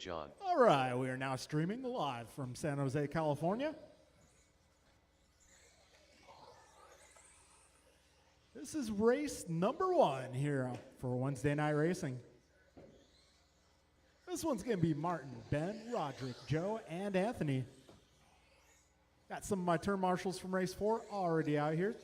John. All right, we are now streaming live from San Jose, California. This is race number 1 here for Wednesday Night Racing. This one's going to be Martin, Ben, Roderick, Joe, and Anthony. Got some of my turn marshals from race 4 already out here.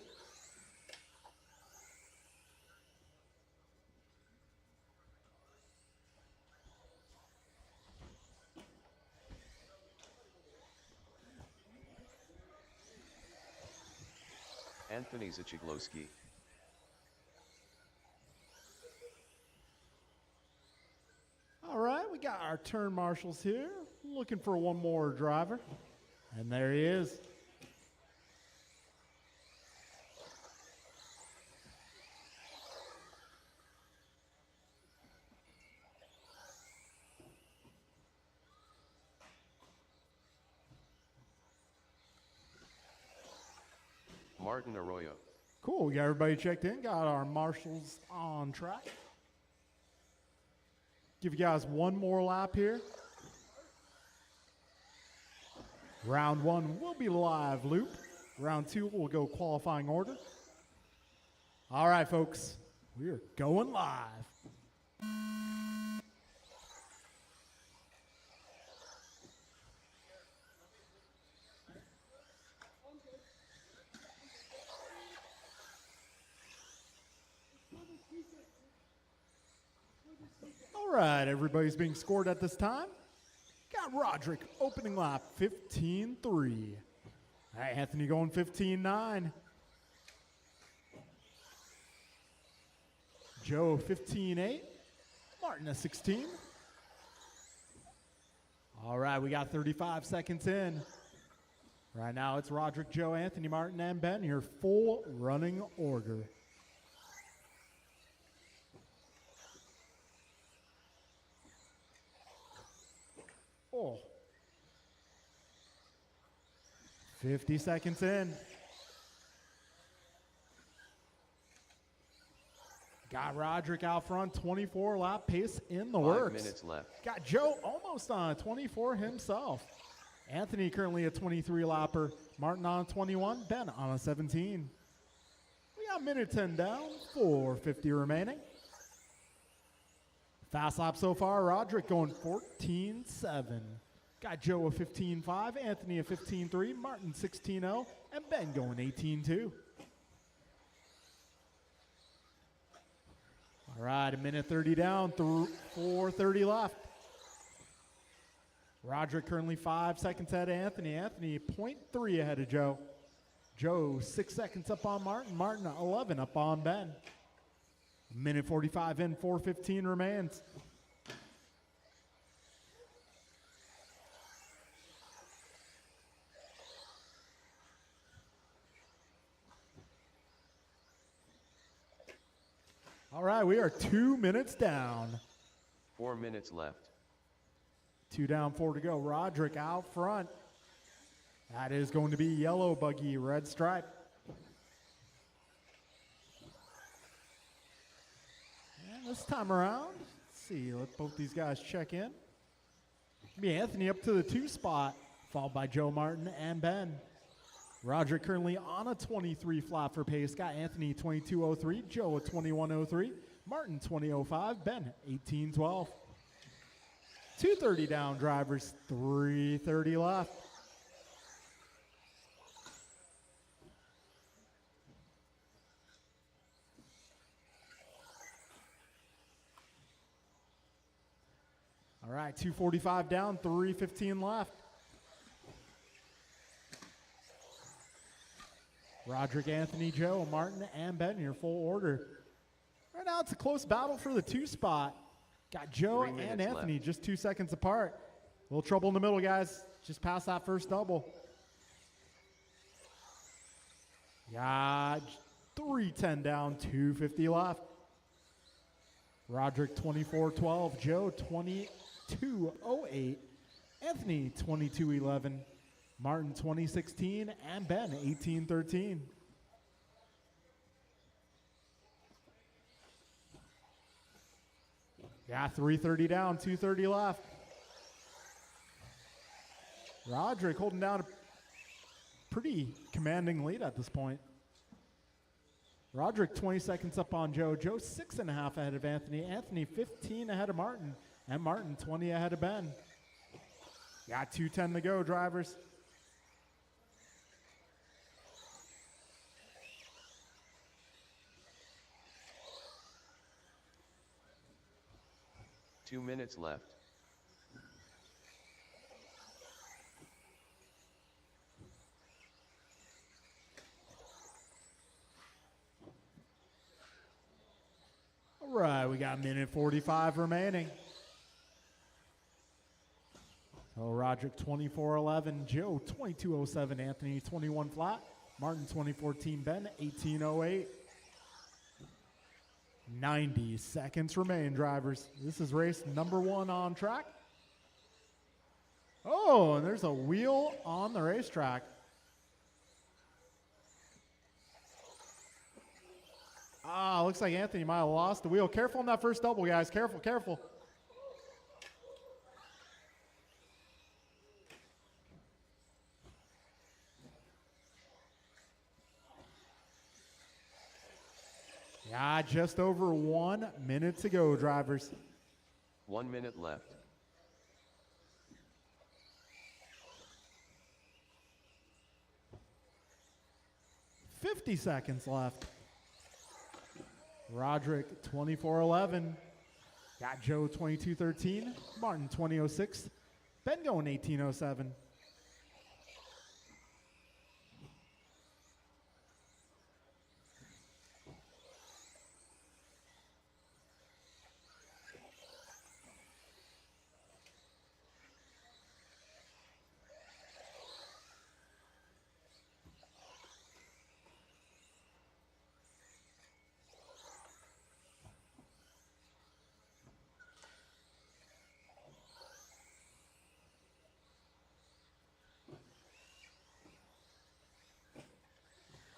Anthony Zachiglowski. All right, we got our turn marshals here. Looking for one more driver. And there he is. Martin Arroyo. Cool, we got everybody checked in, got our marshals on track. Give you guys one more lap here. Round 1 will be live loop. Round 2 will go qualifying order. All right, folks, we are going live. All right, everybody's being scored at this time. Got Roderick opening lap 15.3. All right, Anthony going 15.9. Joe 15.8. Martin at 16. All right, we got 35 seconds in. Right now it's Roderick, Joe, Anthony, Martin, and Ben, your full running order. Oh. 50 seconds in. Got Roderick out front, 24 lap pace in the works. 5 minutes left. Got Joe almost on a 24 himself. Anthony currently a 23 lapper. Martin on a 21. Ben on a 17. We got minute 10 down, 4:50 remaining. Fast lap so far, Roderick going 14.7. Got Joe a 15.5, Anthony a 15.3, Martin 16.0, and Ben going 18.2. All right, a minute 30 down, 4:30 left. Roderick currently 5 seconds ahead of Anthony. Anthony 0.3 ahead of Joe. Joe 6 seconds up on Martin. Martin 11 up on Ben. Minute 45 in, 4:15 remains. All right, we are 2 minutes down. 4 minutes left. 2 down, 4 to go. Roderick out front. That is going to be yellow buggy, red stripe. And this time around, let's see, let both these guys check in. Be Anthony up to the 2 spot, followed by Joe, Martin, and Ben. Roderick currently on a 23 flat for pace. Got Anthony 22.03, Joe a 21.03, Martin 20.05, Ben 18.12. 2:30 down drivers, 3:30 left. All right, 2:45 down, 3:15 left. Roderick, Anthony, Joe, Martin, and Ben, your full order. Right now it's a close battle for the 2 spot. Got Joe and Anthony left. just 2 seconds apart. A little trouble in the middle, guys. Just past that first double. Got 3:10 down, 2:50 left. Roderick 24.12, Joe 22.08, Anthony 22.11, Martin 20.16, and Ben 18.13. Yeah, 3:30 down, 2:30 left. Roderick holding down a pretty commanding lead at this point. Roderick 20 seconds up on Joe. Joe 6.5 ahead of Anthony. Anthony 15 ahead of Martin. And Martin 20 ahead of Ben. Got 2:10 to go, drivers. Two minutes left. All right, we got a minute 45 remaining. So Roderick 24:11, Joe 22:07, Anthony 21 flat, Martin 20:14, Ben 18:08. 90 seconds remain, drivers. This is race number 1 on track. Oh, and there's a wheel on the racetrack. Looks like Anthony might have lost the wheel. Careful on that first double, guys. Careful, careful. Yeah, just over 1 minute to go, drivers. 1 minute left. $50 seconds left. Roderick 24:11. Got Joe 22:13. Martin 20:06. Ben going 18:07.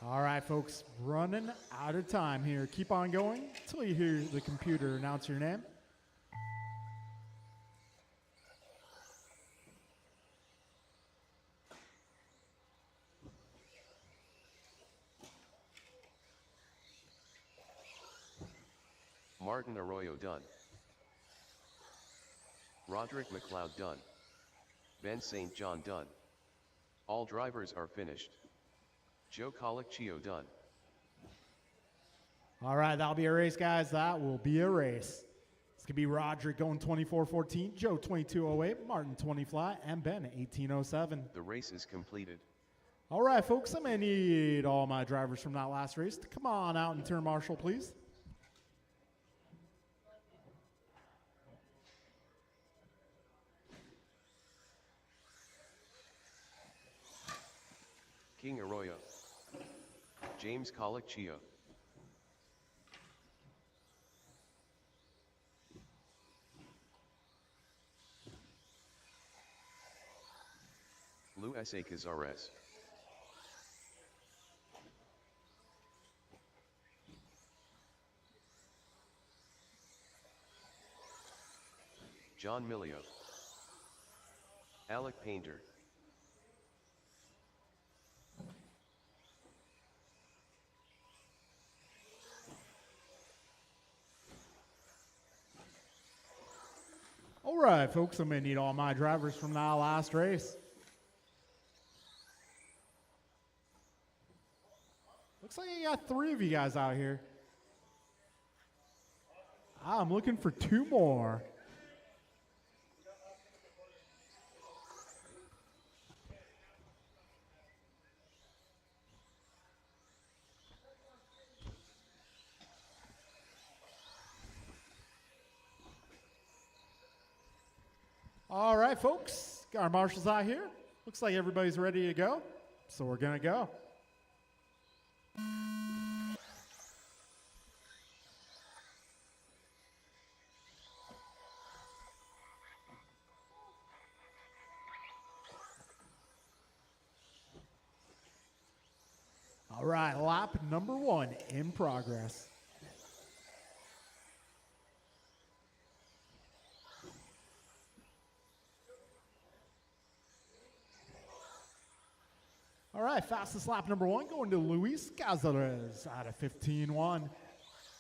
All right, folks, running out of time here. Keep on going until you hear the computer announce your name. Martin Arroyo done. Roderick McLeod done. Ben St. John done. All drivers are finished. Joe Colicchio done. All right, that'll be a race, guys. That will be a race. It's going to be Roderick going 24:14, Joe 22:08, Martin 20 flat, and Ben 18:07. The race is completed. All right, folks, I'm going to need all my drivers from that last race to come on out and turn marshal, please. King Arroyo. James Colicchio. Luis A. Cazares. John Milio. Alec Painter. All right, folks, I'm going to need all my drivers from that last race. Looks like I got 3 of you guys out here. I'm looking for 2 more. All right, folks, got our marshals out here. Looks like everybody's ready to go, so we're going to go. All right, lap number 1 in progress. right, fastest lap number 1 going to Luis Cazares out of 15.1.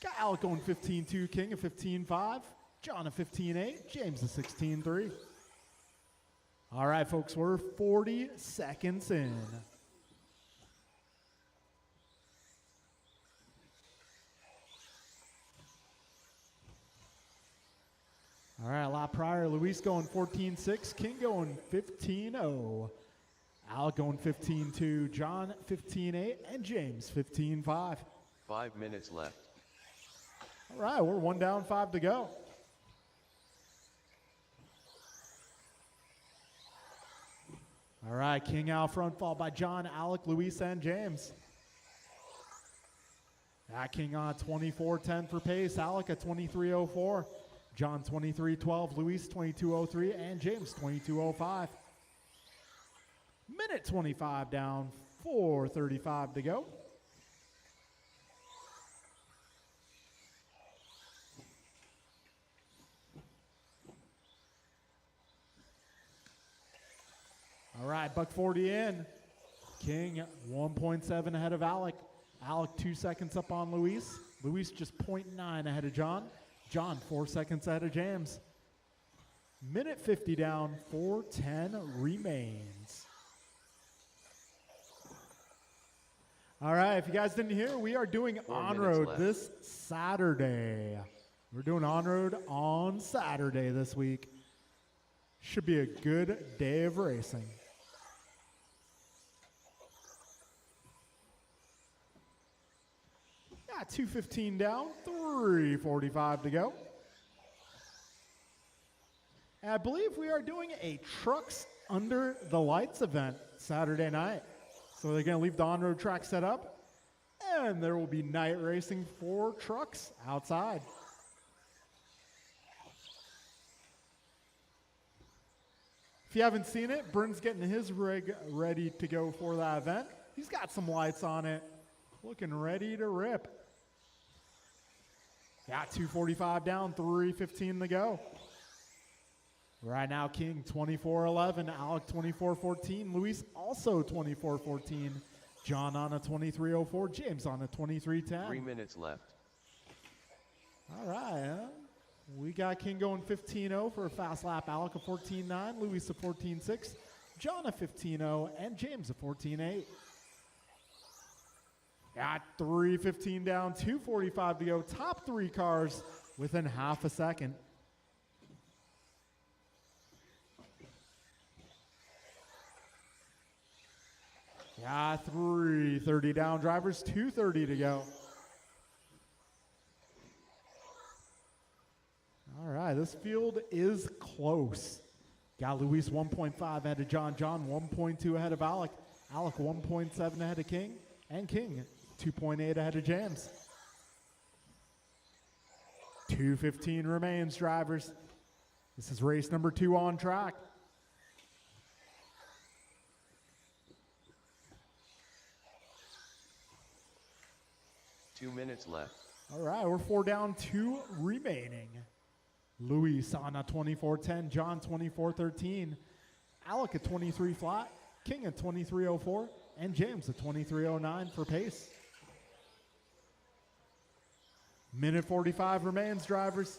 Got Alec going 15.2, King at 15.5, John at 15.8, James at 16.3. All right, folks, we're 40 seconds in. All right, lap prior, Luis going 14.6, King going 15.0, Alec going 15.2, John 15.8, and James 15.5. 5 minutes left. All right, we're 1 down, 5 to go. All right, King out front, followed by John, Alec, Luis, and James. King on 24.10 for pace, Alec at 23.04. John 23.12, Luis 22.03, and James 22.05. Minute 25 down, 4:35 to go. All right, buck 40 in. King 1.7 ahead of Alec. Alec 2 seconds up on Luis. Luis just 0.9 ahead of John. John 4 seconds ahead of James. Minute 50 down, 4:10 remains. All right, if you guys didn't hear, we are doing on-road this Saturday. We're doing on-road on Saturday this week. Should be a good day of racing. Yeah, 2:15 down, 3:45 to go. And I believe we are doing a Trucks Under the Lights event Saturday night. So they're going to leave the on-road track set up, and there will be night racing for trucks outside. If you haven't seen it, Bryn's getting his rig ready to go for that event. He's got some lights on it, looking ready to rip. Got 2:45 down, 3:15 to go. Right now, King 24.11, Alec 24.14, Luis also 24.14, John on a 23.04, James on a 23.10. 3 minutes left. All right, we got King going 15.0 for a fast lap, Alec a 14.9, Luis a 14.6, John a 15.0, and James a 14.8. Got 3:15 down, 2:45 to go. Top 3 cars within half a second. Yeah, 3:30 down, drivers, 2:30 to go. All right, this field is close. Got Luis 1.5 ahead of John, John 1.2 ahead of Alec, Alec 1.7 ahead of King, and King 2.8 ahead of James. 2:15 remains, drivers. This is race number 2 on track. Two minutes left. All right, we're 4 down, 2 remaining. Luis on a 24.10, John 24.13, Alec at 23 flat, King at 23.04, and James at 23.09 for pace. Minute 45 remains, drivers.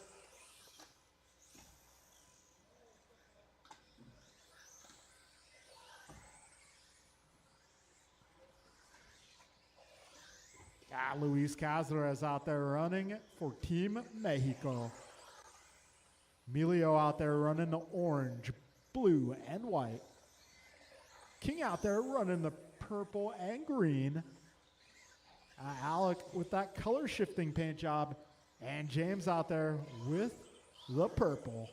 Luis Cazares out there running for Team Mexico. Emilio out there running the orange, blue, and white. King out there running the purple and green. Alec with that color shifting paint job. And James out there with the purple.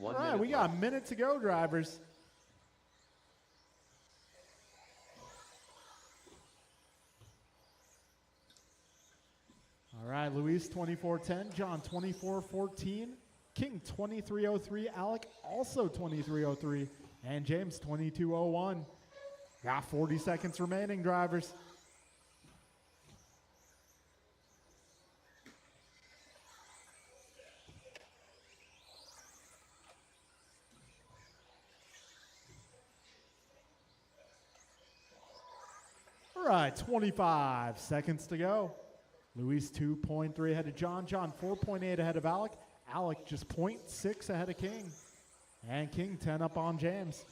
All right, we got a minute to go, drivers. All right, Luis 24.10, John 24.14, King 23.03, Alec also 23.03, and James 22.01. Got 40 seconds remaining, drivers. right, 25 seconds to go. Luis 2.3 ahead of John. John 4.8 ahead of Alec. Alec just 0.6 ahead of King. And King 10 up on James.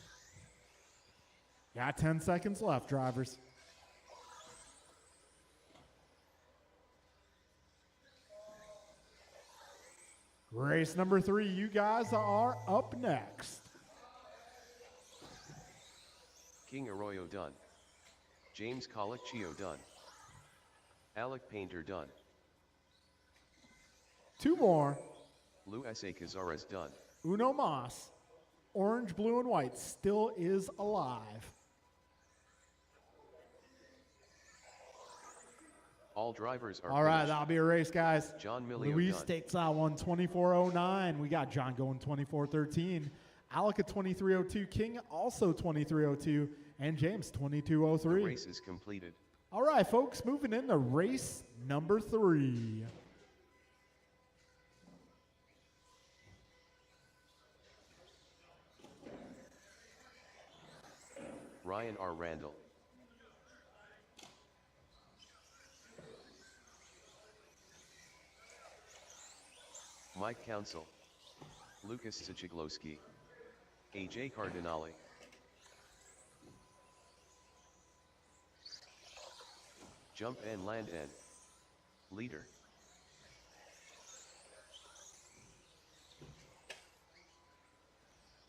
Got 10 seconds left, drivers. Race number 3, you guys are up next. King Arroyo done. James Colicchio done. Alec Painter done. 2 more. Luis A. Cazares done. Uno Mas, orange, blue, and white, still is alive. All drivers are All right, finished. that'll be a race, guys. John Millio Luis done. takes out one 24.09. We got John going 24.13. Alec at 23.02. King also 23.02. And James The 22.03. race is completed. All right, folks, moving into race number 3. Ryan R. Randall. Mike Council. Lucas Zachiglowski. AJ Cardinale. Jump and land N. Leader.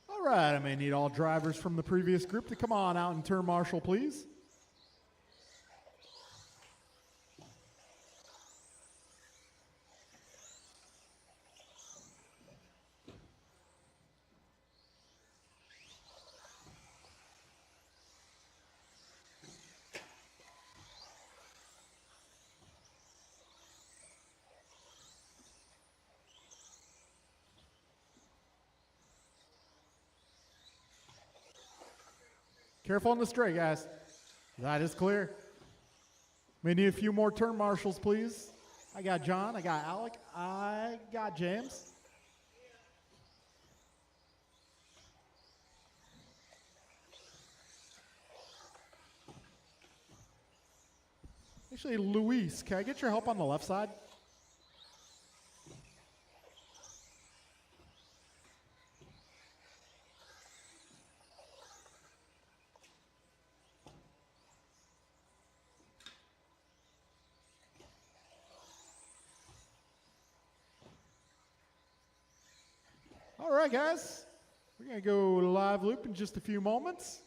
All right, I may need all drivers from the previous group to come on out and turn marshal, please. Careful on the straight, guys. That is clear. We need a few more turn marshals, please. I got John, I got Alec, I got James. Actually, Luis, can I get your help on the left side? All right, guys. We're going to go live loop in just a few moments.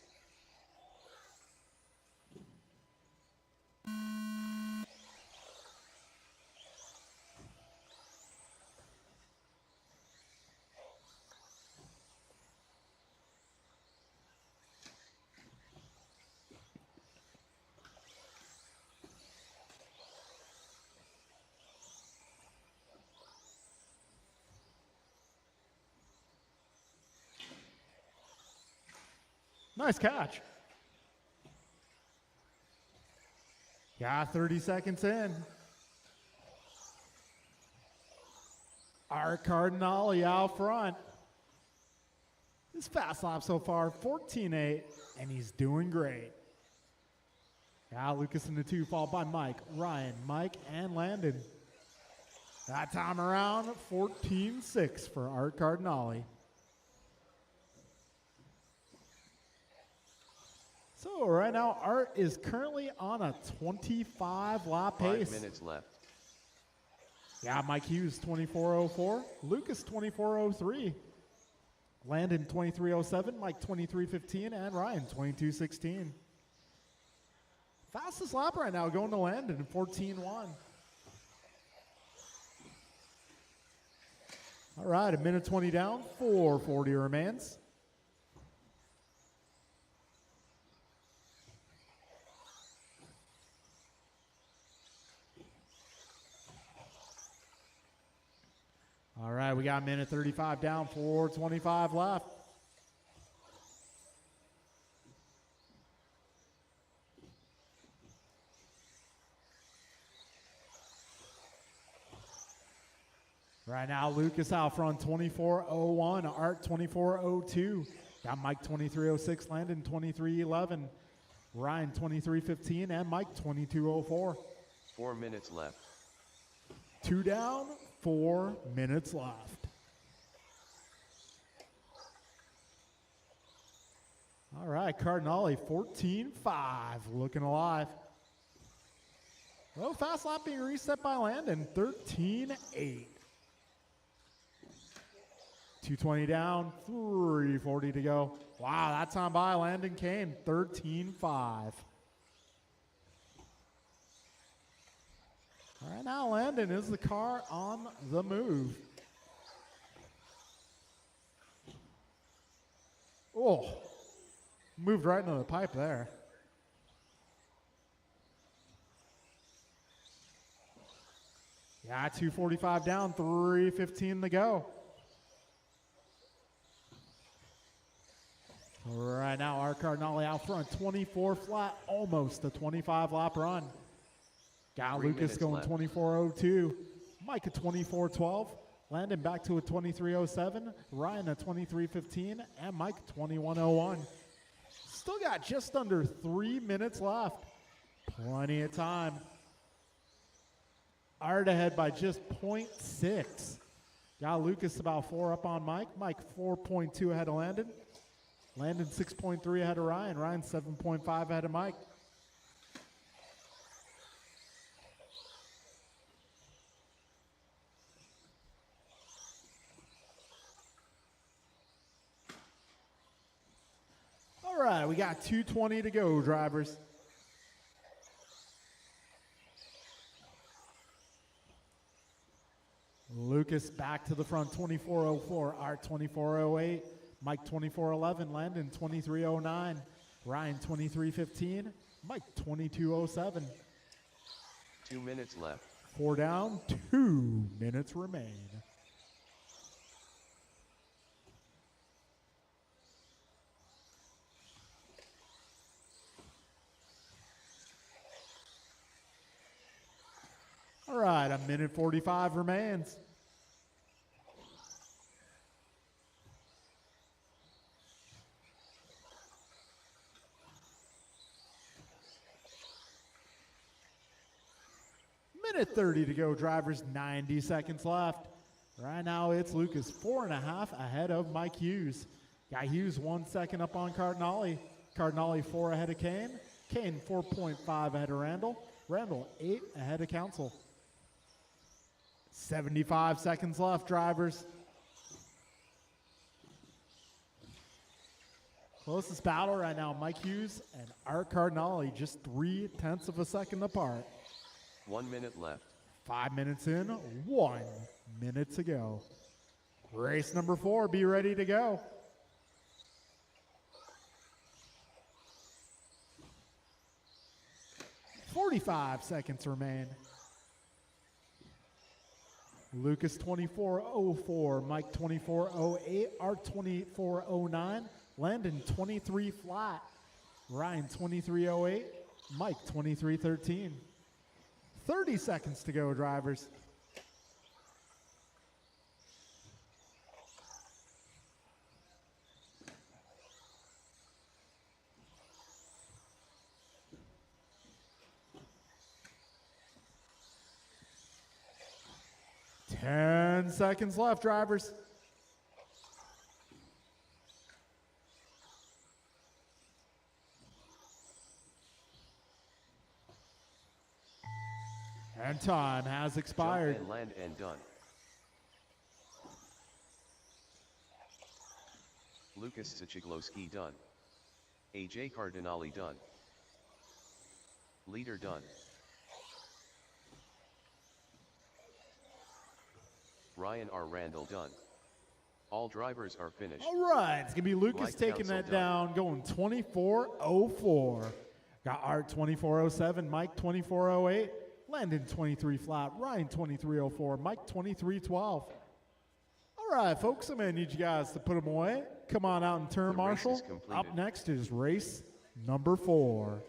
Nice catch. Yeah, 30 seconds in. Art Cardinale out front. His fast lap so far, 14.8, and he's doing great. Yeah, Lucas in the 2, followed by Mike, Ryan, Mike, and Landon. That time around, 14.6 for Art Cardinale. So right now, Art is currently on a 25 lap pace. 5 minutes left. Yeah, Mike Hughes 24.04, Lucas 24.03, Landon 23.07, Mike 23.15, and Ryan 22.16. Fastest lap right now going to Landon 14.1. All right, a minute 20 down, 4:40 remains. All right, we got a minute 35 down, 4:25 left. Right now, Lucas out front, 24.01, Art 24.02. Got Mike 23.06, Landon 23.11. Ryan 23:15, and Mike 22:04. 4 minutes left. 2 down, 4 minutes left. All right, Cardinale 14-5, looking alive. Well, fast lap being reset by Landon, 13-8. 220 down, 340 to go. Wow, that time by Landon Kane, 13-5. All right, now Landon is the car on the move. Oh, moved right into the pipe there. Yeah, 245 down, 315 to go. Right now, our Cardinale out front, 24 flat, almost a 25 lap run. Got 3 Lucas minutes going left. 24:02. Mike at 24:12. Landon back to a 23:07. Ryan at 23:15. And Mike 21:01. Still got just under 3 minutes left. Plenty of time. Art ahead by just 0.6. Got Lucas about 4 up on Mike. Mike 4.2 ahead of Landon. Landon 6.3 ahead of Ryan. Ryan 7.5 ahead of Mike. All right, we got 2:20 to go, drivers. Lucas back to the front, 24:04. Art 24:08. Mike 24:11. Landon 23:09. Ryan 23:15. Mike 22:07. 2 minutes left. 4 down, 2 minutes remain. All right, a minute 45 remains. Minute 30 to go, drivers, 90 seconds left. Right now, it's Lucas, 4.5 ahead of Mike Hughes. Got Hughes 1 second up on Cardinale. Cardinale 4 ahead of Kane. Kane 4.5 ahead of Randall. Randall 8 ahead of Council. 75 seconds left, drivers. Closest battle right now, Mike Hughes and Art Cardinale, just 0.3 of a second apart. 1 minute left. 5 minutes in, 1 minute to go. Race number 4, be ready to go. "45 seconds remain. Lucas 24:04, Mike 24:08, Art 24:09, Landon 23 flat, Ryan 23:08, Mike 23:13. 30 seconds to go, drivers. Ten seconds left, drivers. And time has expired. Jump and land and done. Lucas Sichigloski done. AJ Cardinale done. Leader done. Ryan R. Randall done. All drivers are finished. All right, it's going to be Lucas Mike taking Council that done. down, going 24:04. Got Art 24:07, Mike 24:08, Landon 23 flat, Ryan 23:04, Mike 23:12. All right, folks, I'm going to need you guys to put them away. Come on out and turn The race marshal. is completed. Up next is race number 4.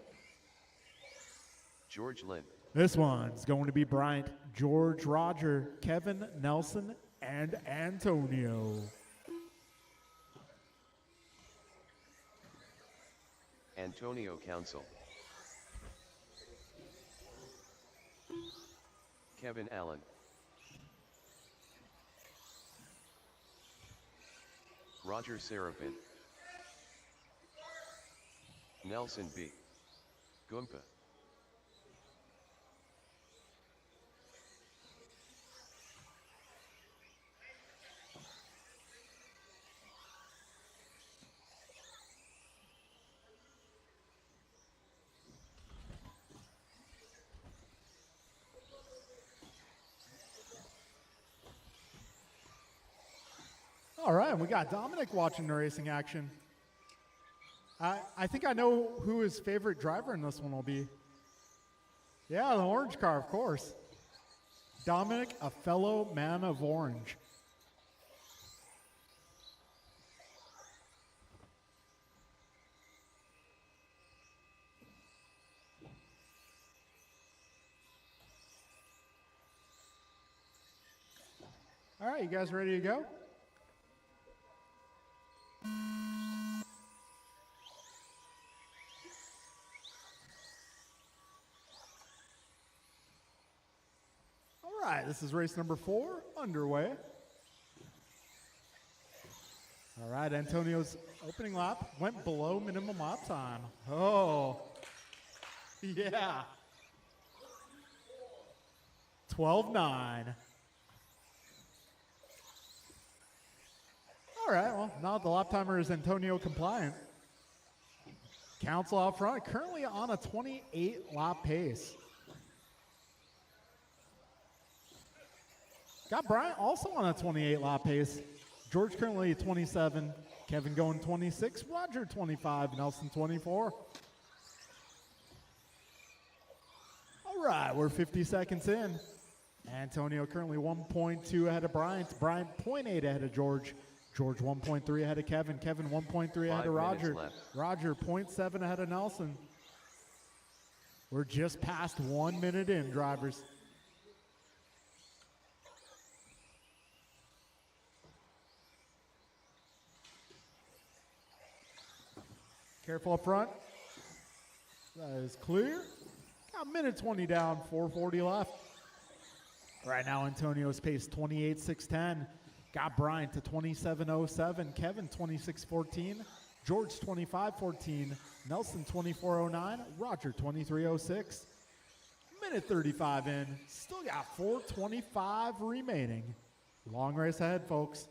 George Lynn. This one's going to be Bryant, George, Roger, Kevin, Nelson, and Antonio. Antonio Council. Kevin Allen. Roger Seraphin. Nelson B. Goompa. All right, we got Dominic watching the racing action. I think I know who his favorite driver in this one will be. Yeah, the orange car, of course. Dominic, a fellow man of orange. All right, you guys ready to go? All right, this is race number 4 underway. All right, Antonio's opening lap went below minimum lap time. Oh, yeah. 12-9. All right, well, now the lap timer is Antonio compliant. Council out front, currently on a 28 lap pace. Got Bryant also on a 28 lap pace. George currently at 27, Kevin going 26, Roger 25, Nelson 24. All right, we're 50 seconds in. Antonio currently 1.2 ahead of Bryant. Bryant 0.8 ahead of George. George 1.3 ahead of Kevin. Kevin 1.3 ahead of Roger. Roger 0.7 ahead of Nelson. We're just past 1 minute in, drivers. Careful up front. That is clear. Got a minute 20 down, 4:40 left. Right now, Antonio's pace 28.610. Got Bryant to 27.07. Kevin 26.14. George 25.14. Nelson 24.09. Roger 23.06. Minute 35 in. Still got 4:25 remaining. Long race ahead, folks.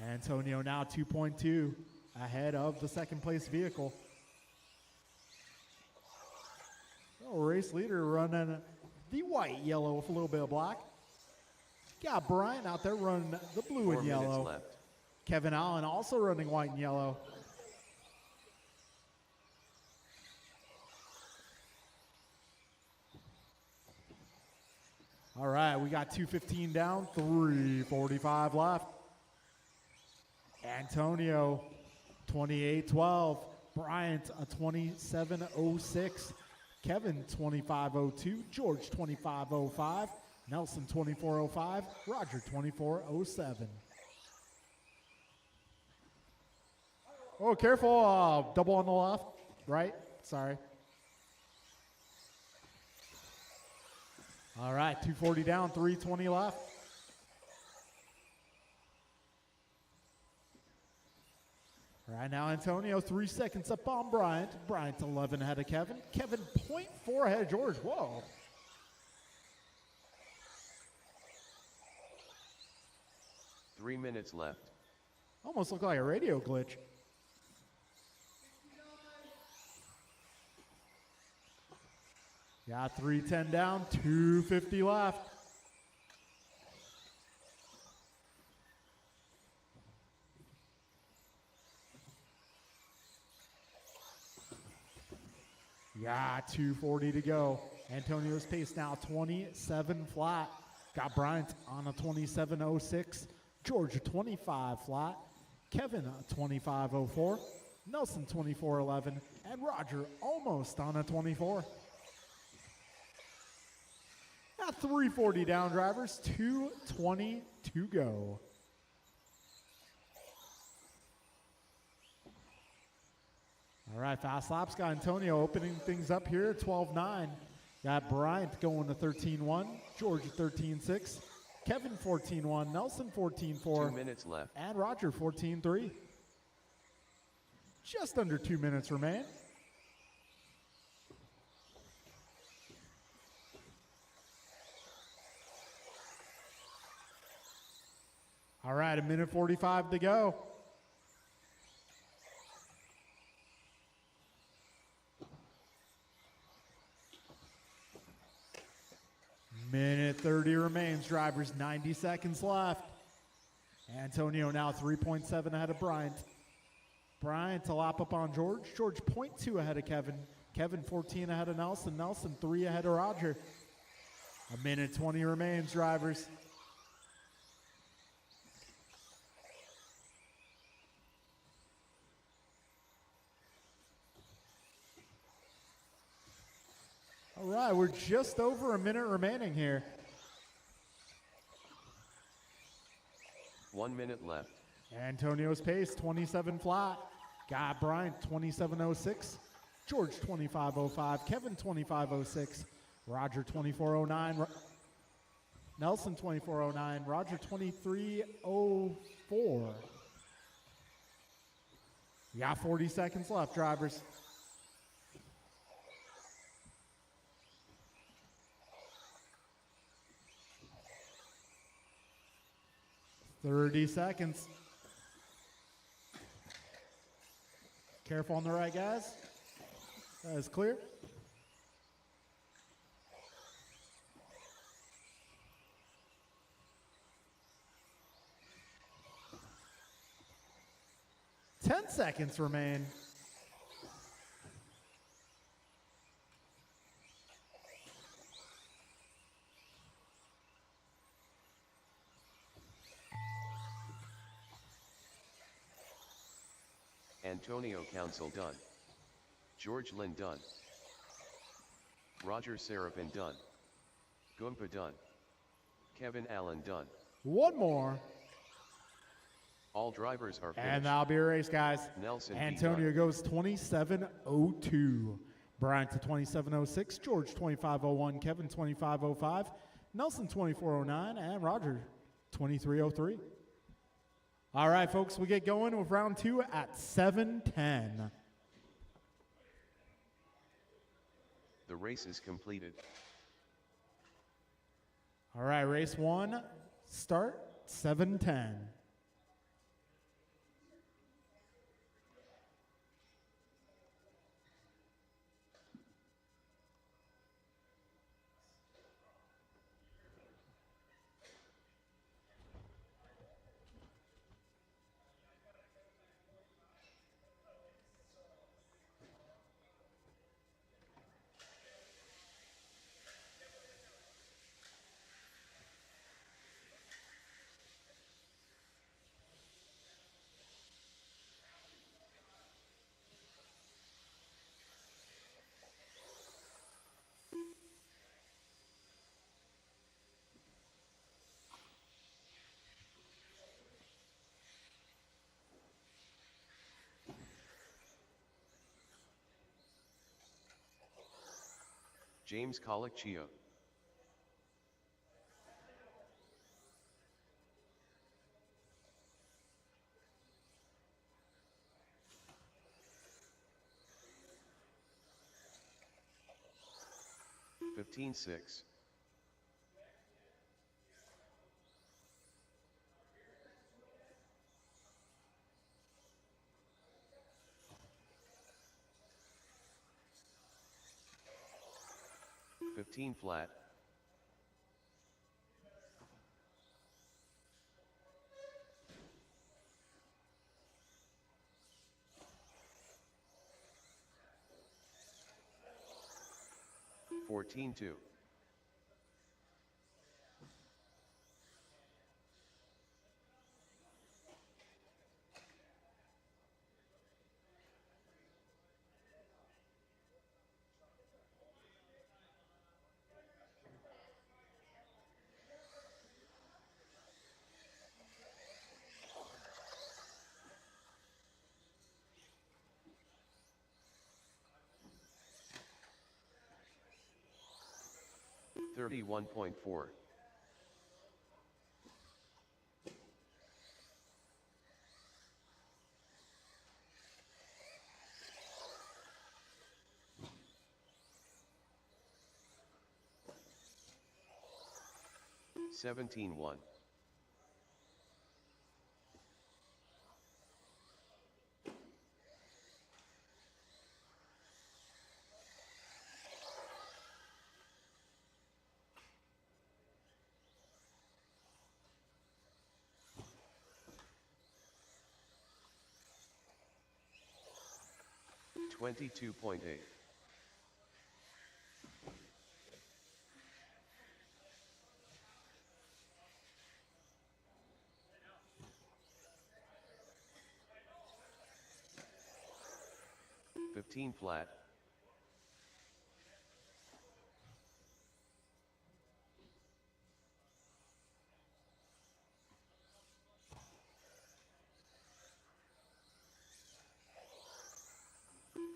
Antonio now 2.2 ahead of the second place vehicle. Oh, race leader running the white, yellow with a little bit of black. Got Bryant out there running the blue and yellow. Left. Kevin Allen also running white and yellow. All right, we got 2:15 down, 3:45 left. Antonio, 28.12. Bryant, a 27.06. Kevin, 25.02. George, 25.05. Nelson, 24.05. Roger, 24.07. Oh, careful. Double on the left. Right. Sorry. All right, 2:40 down, 3:20 left. Right now, Antonio 3 seconds up on Bryant. Bryant 11 ahead of Kevin. Kevin 0.4 ahead of George. Whoa. Three minutes left. Almost looked like a radio glitch. Got 3:10 down, 2:50 left. Yeah, 2:40 to go. Antonio's pace now 27 flat. Got Bryant on a 27.06. George a 25 flat. Kevin a 25.04. Nelson 24.11. And Roger almost on a 24. Got 3:40 down, drivers. 2:20 to go. All right, fast laps. Got Antonio opening things up here, 12-9. Got Bryant going to 13-1, George 13-6, Kevin 14-1, Nelson 14-4. 2 minutes left. And Roger 14-3. Just under 2 minutes remain. All right, 1:45 to go. Minute 30 remains, drivers, 90 seconds left. Antonio now 3.7 ahead of Bryant. Bryant to lap up on George. George 0.2 ahead of Kevin. Kevin 14 ahead of Nelson. Nelson 3 ahead of Roger. 1:20 remains, drivers. All right, we're just over a minute remaining here. 1 minute left. Antonio's pace, 27 flat. Got Bryant, 27.06. George, 25.05. Kevin, 25.06. Roger, 24.09. Nelson, 24.09. Roger, 23.04. You got 40 seconds left, drivers. $30 seconds. Careful on the right, guys. That is clear. Ten seconds remain. Antonio Council done. George Lynn done. Roger Seraphin done. Goompa done. Kevin Allen done. One more. All drivers are finished. And that'll be a race, guys. Nelson Antonio goes 27.02. Bryant to 27.06. George 25.01. Kevin 25.05. Nelson 24.09. And Roger 23.03. All right, folks, we get going with round two at 7:10. The race is completed. All right, race one, start 7:10. James Colicchio. $15.6. $15 flat. $14.2. 31.4. Seventeen one. 22.8. 15 flat.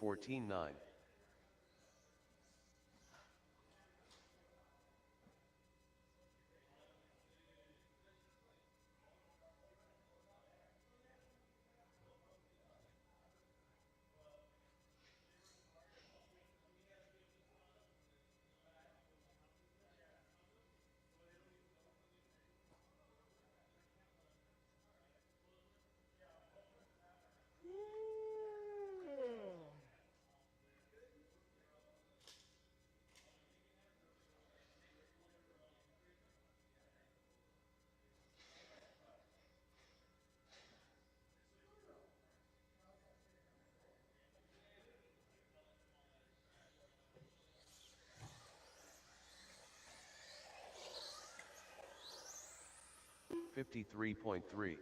14-9. 53.3.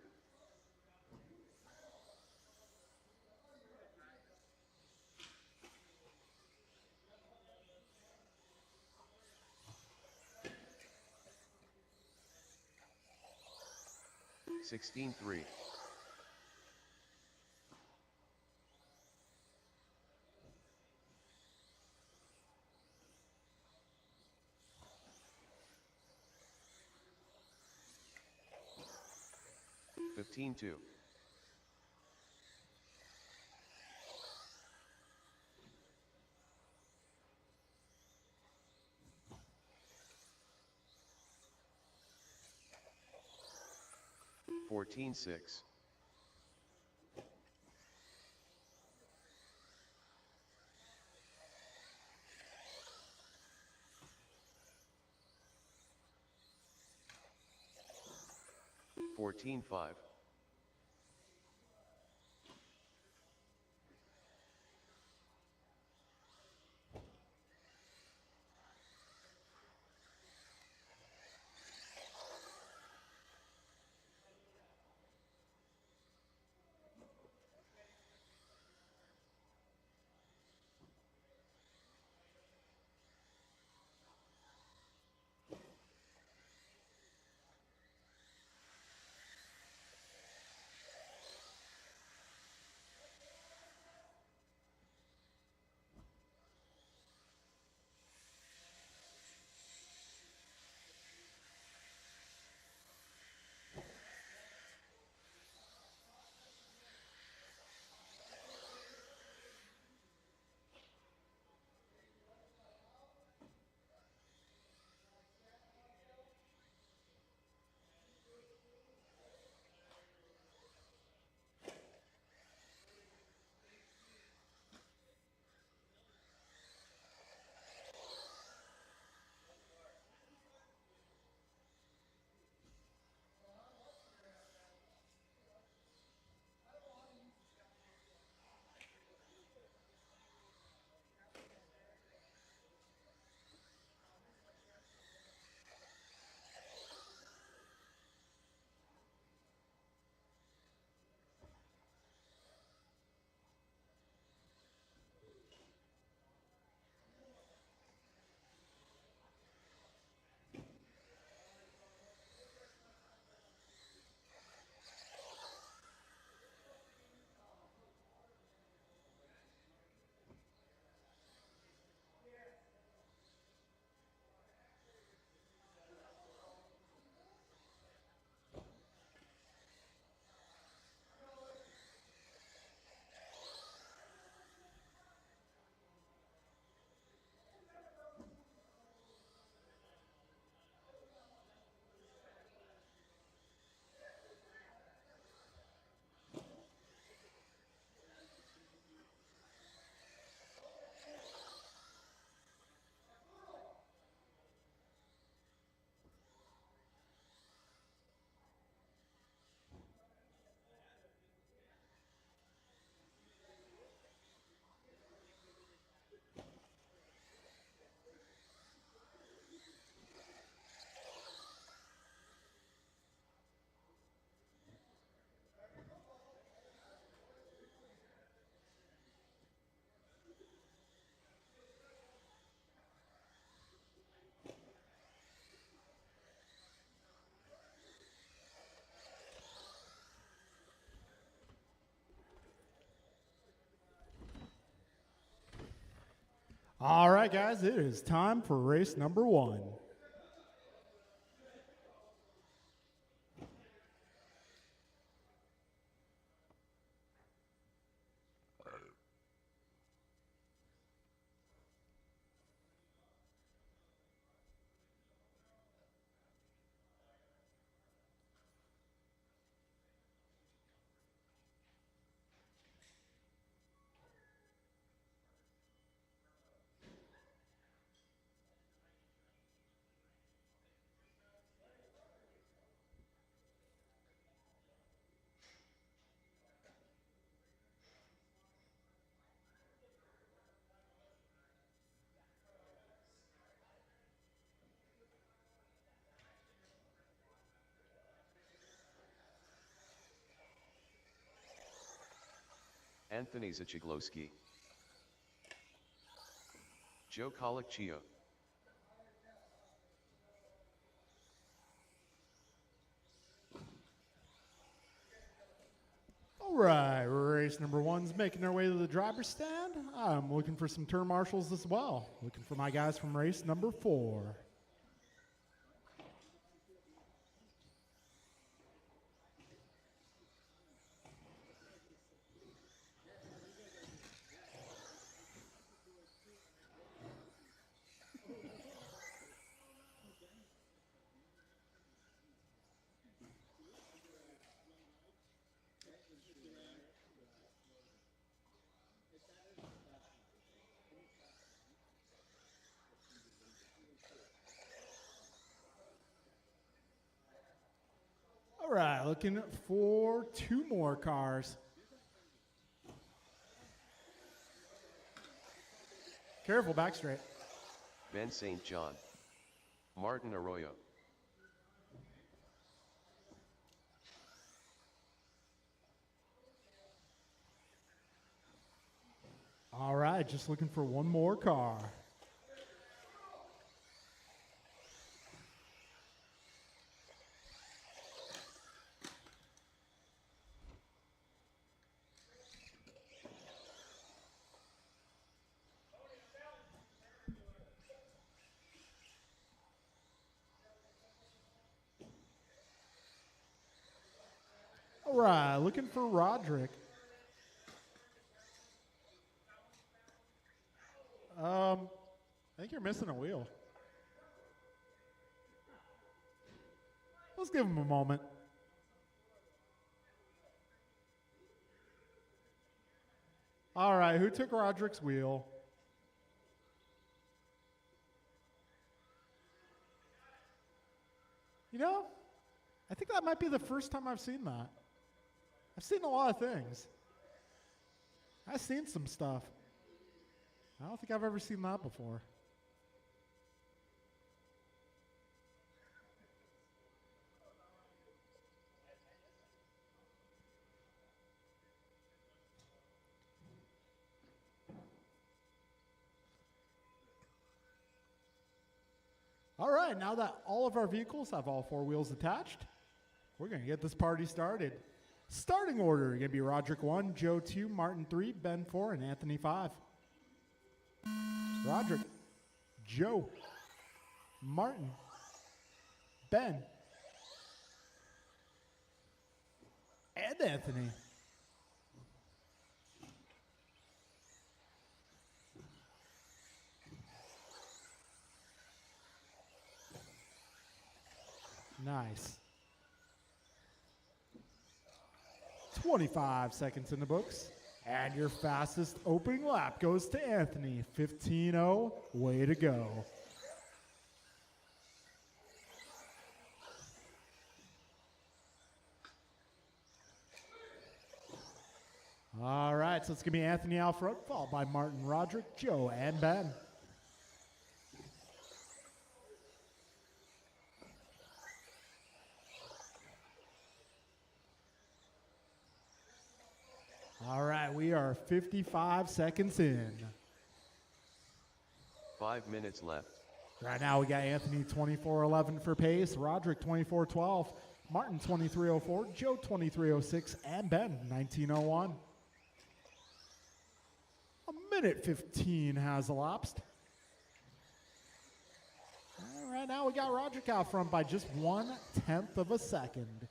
16-3. 15-2. 14-6. 14-5. All right, guys, it is time for race number 1. Anthony Zachiglowski, Joe Colicchio, All right, race number 1's making our way to the driver's stand. I'm looking for some turn marshals as well. Looking for my guys from race number 4. All right, looking for 2 more cars. Careful, back straight. Ben St. John, Martin Arroyo, All right, just looking for 1 more car. All right, looking for Roderick. I think you're missing a wheel. Let's give him a moment. All right, who took Roderick's wheel? You know, I think that might be the first time I've seen that. I've seen a lot of things. I've seen some stuff. I don't think I've ever seen that before. All right, now that all of our vehicles have all 4 wheels attached, we're going to get this party started. Starting order, going to be Roderick 1, Joe 2, Martin 3, Ben 4, and Anthony 5. Roderick, Joe, Martin, Ben, and Anthony. Nice. 25 seconds in the books. And your fastest opening lap goes to Anthony. 15-0. Way to go. All right, so it's going to be Anthony out front, followed by Martin, Roderick, Joe, and Ben. All right, we are 55 seconds in. 5 minutes left. Right now we got Anthony 24:11 for pace, Roderick 24:12, Martin 23:04, Joe 23:06, and Ben 19:01. A minute 15 has elapsed. All right, now we got Roderick out front by just 1/10 of a second.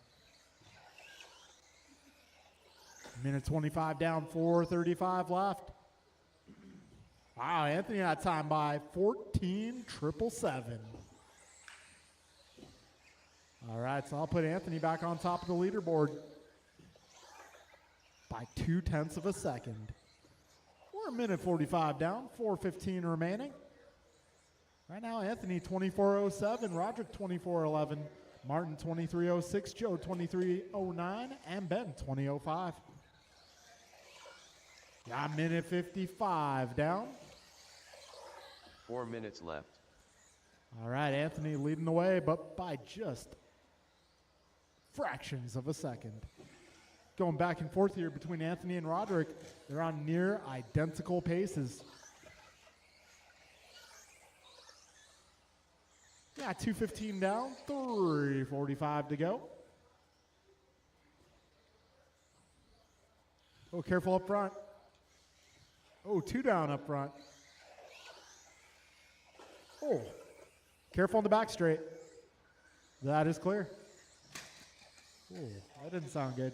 Minute 25 down, 4:35 left. Wow, Anthony had time by 14,777. All right, so I'll put Anthony back on top of the leaderboard by 0.2 of a second. We're a minute 45 down, 4:15 remaining. Right now, Anthony 24:07, Roderick 24:11, Martin 23:06, Joe 23:09, and Ben 20:05. Got minute 55 down. 4 minutes left. All right, Anthony leading the way, but by just fractions of a second. Going back and forth here between Anthony and Roderick. They're on near identical paces. Yeah, 2:15 down, 3:45 to go. Oh, careful up front. Oh, 2 down up front. Oh, careful on the back straight. That is clear. Oh, that didn't sound good.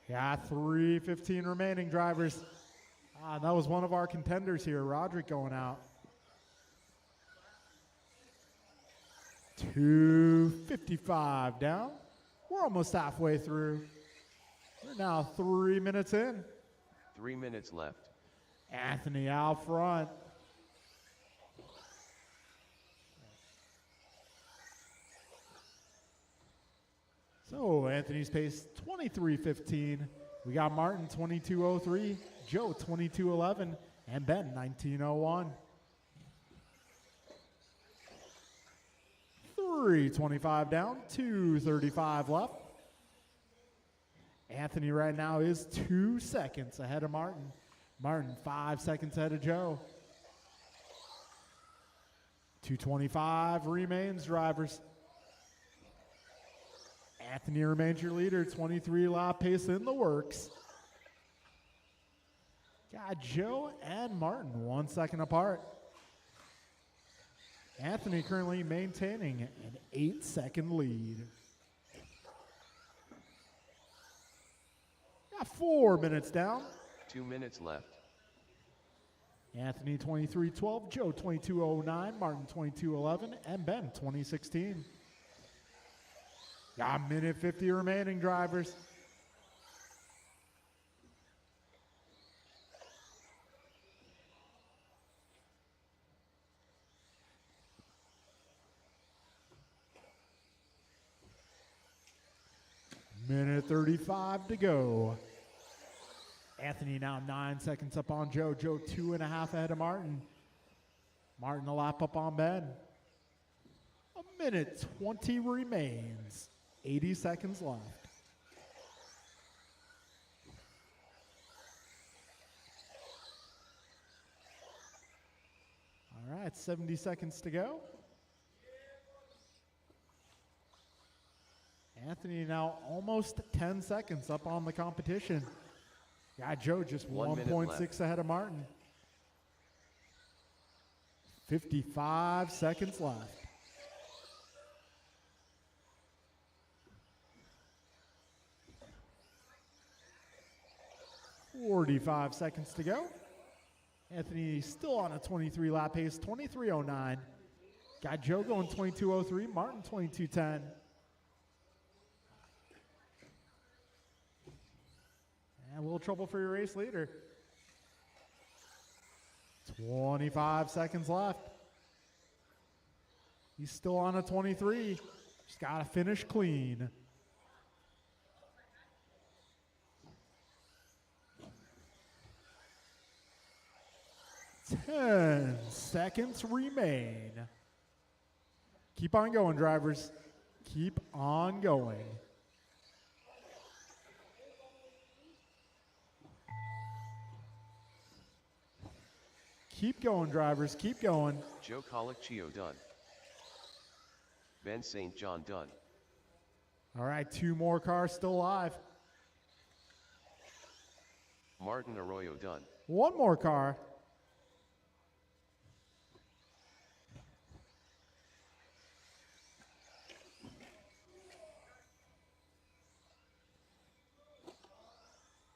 Yeah, 3:15 remaining, drivers. That was one of our contenders here, Roderick going out. 2:55 down. We're almost halfway through. We're now 3 minutes in. 3 minutes left. Anthony out front. So Anthony's pace 23:15. We got Martin 22:03, Joe 22:11, and Ben 19:01. 3:25 down, 2:35 left. Anthony right now is 2 seconds ahead of Martin. Martin 5 seconds ahead of Joe. 2:25 remains, drivers. Anthony remains your leader, 23 lap pace in the works. Got Joe and Martin 1 second apart. Anthony currently maintaining an 8-second lead. Got 4 minutes down. 2 minutes left. Anthony 23:12, Joe 22:09, Martin 22:11, and Ben 20:16. Got a minute 50 remaining, drivers. Minute 35 to go. Anthony now 9 seconds up on Joe. Joe 2.5 ahead of Martin. Martin a lap up on Ben. A minute 20 remains. 80 seconds left. All right, 70 seconds to go. Anthony now almost 10 seconds up on the competition. Yeah, Joe just 1.6 ahead of Martin. 55 seconds left. 45 seconds to go. Anthony still on a 23 lap pace, 23:09. Got Joe going 22:03, Martin 22:10. And a little trouble for your race leader. 25 seconds left. He's still on a 23. Just got to finish clean. 10 seconds remain. Keep on going, drivers. Keep on going. Keep going, drivers. Keep going. Joe Colicchio done. Ben St. John done. All right, 2 more cars still alive. Martin Arroyo done. 1 more car.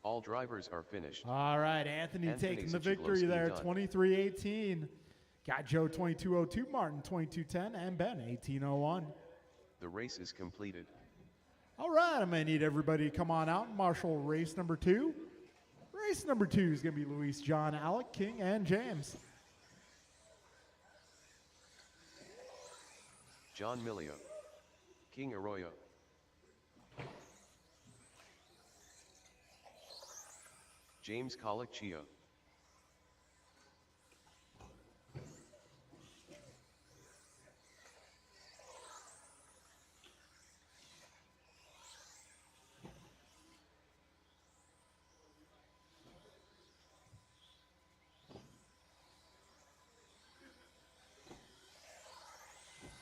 All drivers are finished. All right, Anthony Anthony taking the victory Zachiglowski there, done. 23-18. Got Joe 22:02, Martin 22:10, and Ben 18:01. The race is completed. All right, I'm going to need everybody to come on out and marshal race number 2. Race number 2 is going to be Luis, John, Alec, King, and James. John Milio. King Arroyo. James Colicchio.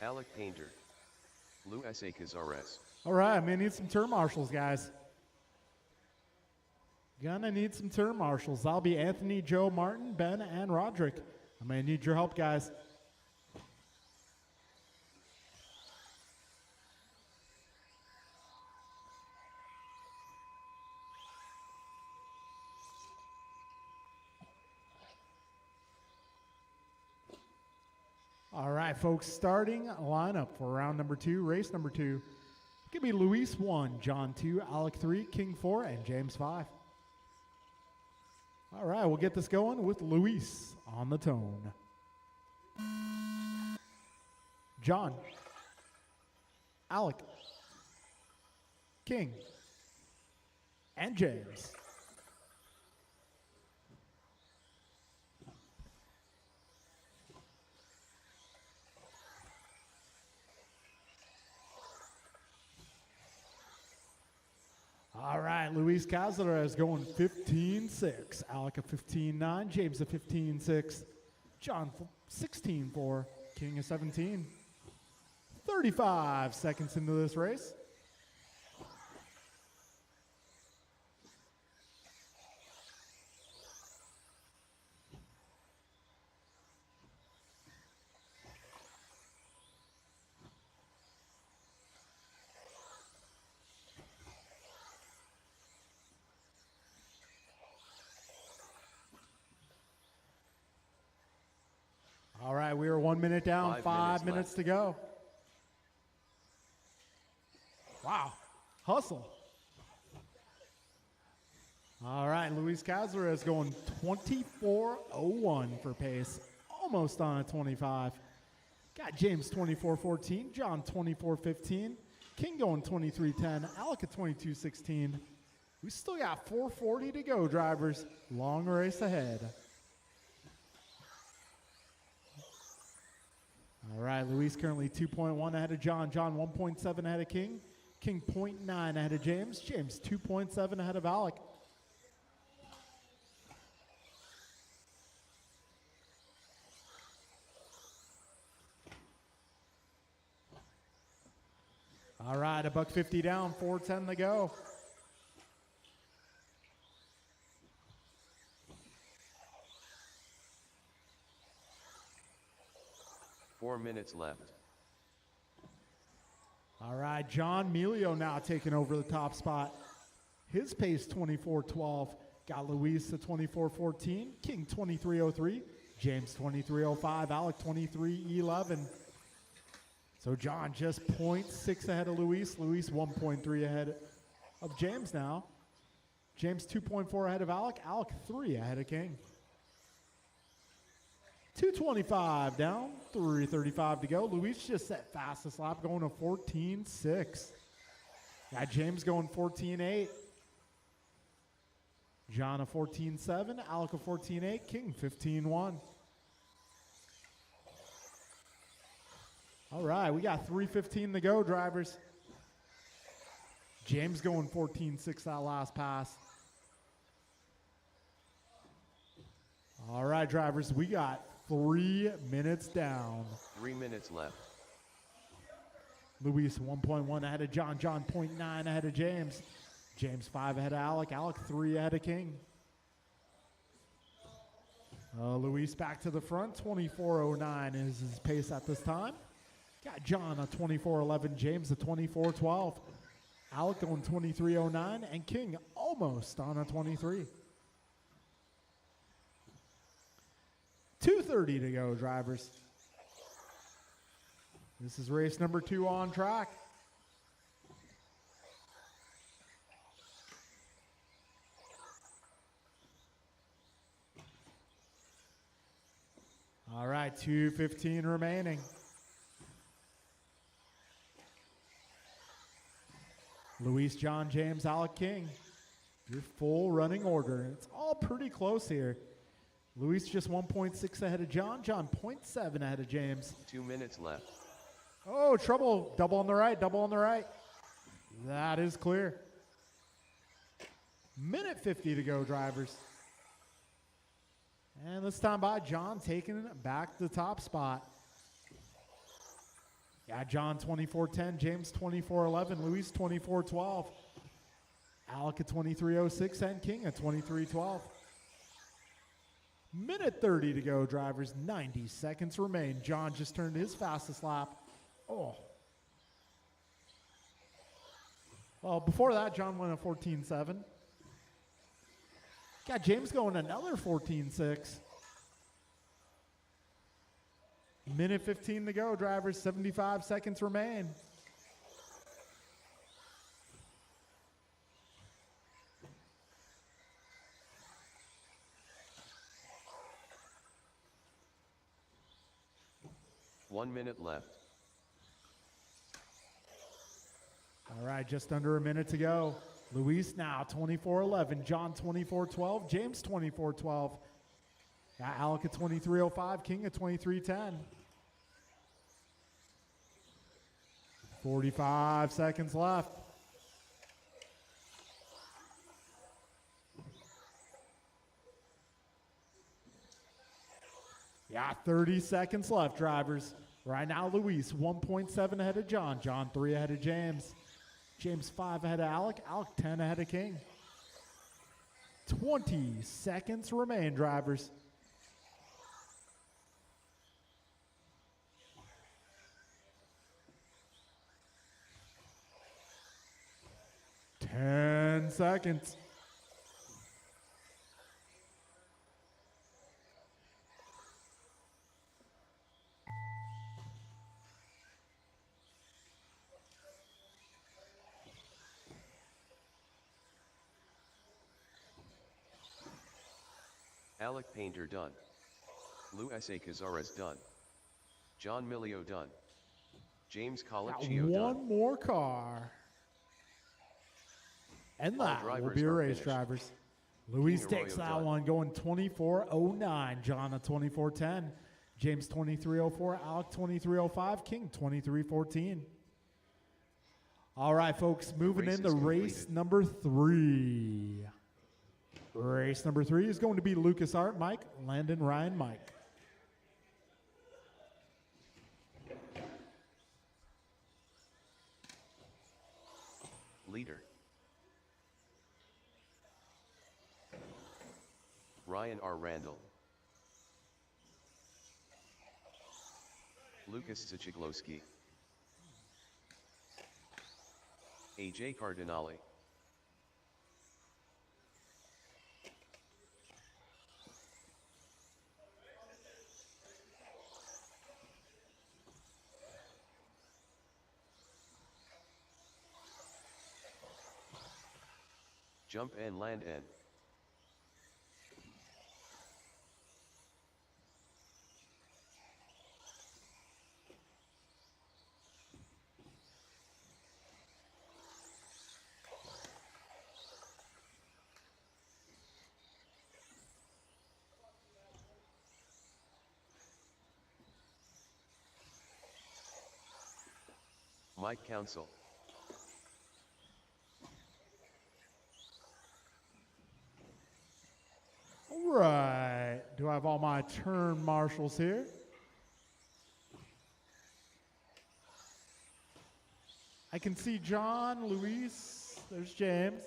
Alec Painter. Lou S.A. Cazares. All right, I'm going to need some turn marshals, guys. Gonna need some turn marshals. That'll be Anthony, Joe, Martin, Ben, and Roderick. I'm going to need your help, guys. All right, folks, starting lineup for round number 2, race number 2. Give me Luis 1, John 2, Alec 3, King 4, and James 5. All right, we'll get this going with Luis on the tone. John, Alec, King, and James. All right, Luis Cazares is going 15-6. Alec a 15-9. James a 15-6. John 16-4. King a 17. 35 seconds into this race. All right, we are 1 minute down, 5 minutes to go. Wow, hustle. All right, Luis Cazares going 24:01 for pace, almost on a 25. Got James 24:14, John 24:15, King going 23:10, Alec at 22:16. We still got 4:40 to go, drivers. Long race ahead. All right, Luis currently 2.1 ahead of John. John 1.7 ahead of King. King 0.9 ahead of James. James 2.7 ahead of Alec. All right, $150 down, 4:10 to go. Four minutes left. All right, John Milio now taking over the top spot. His pace 24:12. Got Luis at 24:14. King 23:03. James 23:05. Alec 23:11. So John just 0.6 ahead of Luis. Luis 1.3 ahead of James now. James 2.4 ahead of Alec. Alec 3 ahead of King. 2:25 down, 3:35 to go. Luis just set fastest lap going to 14:6. Got James going 14:8. John a 14:7. Alec a 14:8. King 15:1. All right, we got 3:15 to go, drivers. James going 14:6 that last pass. All right, drivers, we got 3 minutes down. 3 minutes left. Luis 1.1 ahead of John. John 0.9 ahead of James. James 5 ahead of Alec. Alec 3 ahead of King. Luis back to the front. 24:09 is his pace at this time. Got John a 24:11. James a 24:12. Alec going 23:09. And King almost on a 23. 2:30 to go, drivers. This is race number 2 on track. All right, 2:15 remaining. Luis, John, James, Alec King. Your full running order. It's all pretty close here. Luis just 1.6 ahead of John. John 0.7 ahead of James. 2 minutes left. Oh, trouble. Double on the right, double on the right. That is clear. Minute 50 to go, drivers. And this time by John taking it back to the top spot. Yeah, John 24:10, James 24:11, Luis 24:12, Alec at 23:06, and King at 23:12. Minute 30 to go, drivers. 90 seconds remain. John just turned his fastest lap. Oh. Well, before that, John went at 14:7. Got James going another 14:6. Minute 15 to go, drivers. 75 seconds remain. One minute left. All right, just under a minute to go. Luis now 24:11, John 24:12, James 24:12. Got Alec at 23:05, King at 23:10. 45 seconds left. Yeah, 30 seconds left, drivers. Right now, Luis 1.7 ahead of John. John 3 ahead of James. James 5 ahead of Alec. Alec 10 ahead of King. 20 seconds remain, drivers. Ten seconds. Alec Painter done. Luis A. Cazares done. John Milio done. James Colicchio done. One more car. And that will be a race, finished. drivers. Luis King takes Arroyo that done. one, going 24:09. John at 24:10. James 23:04. Alec 23:05. King 23:14. All right, folks, moving race into is race completed. number 3. Race number 3 is going to be Lucas Art, Mike, Landon, Ryan, Mike. Leader. Ryan R. Randall. Lucas Zachiglowski. AJ Cardinale. Jump and land N. Mike Council. All right. Do I have all my turn marshals here? I can see John, Luis. There's James.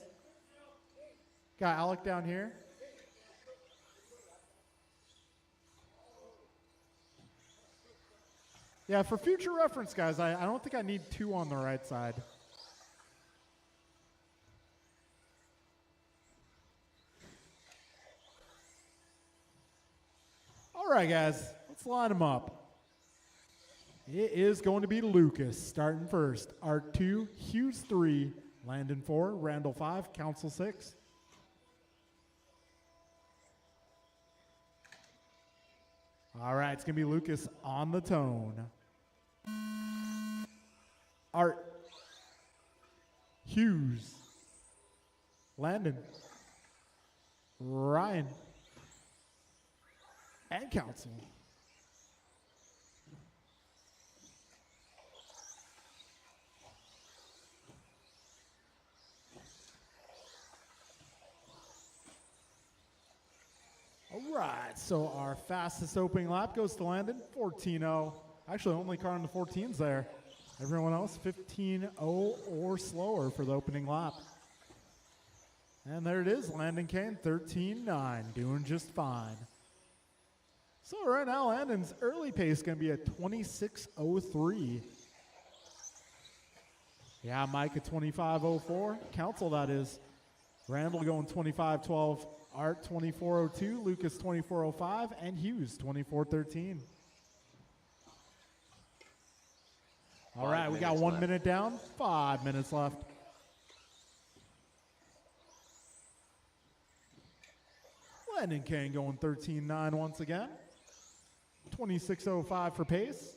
Got Alec down here. Yeah, for future reference, guys, I don't think I need 2 on the right side. right, guys, let's line them up. It is going to be Lucas starting first. Art 2, Hughes 3, Landon 4, Randall 5, Council 6. All right, it's going to be Lucas on the tone. Art, Hughes, Landon, Ryan, and Council. All right, so our fastest opening lap goes to Landon, 14.0. Actually, only car in the 14s there. Everyone else, 15.0 or slower for the opening lap. And there it is, Landon Kane, 13.9, doing just fine. So right now, Landon's early pace is going to be at 26.03. Yeah, Mike at 25.04. Council, that is. Randall going 25.12. Art 24.02, Lucas 24.05, and Hughes 24.13. All right, we got 1 minute down, 5 minutes left. Landon Kane going 13.9 once again. 26.05 for pace.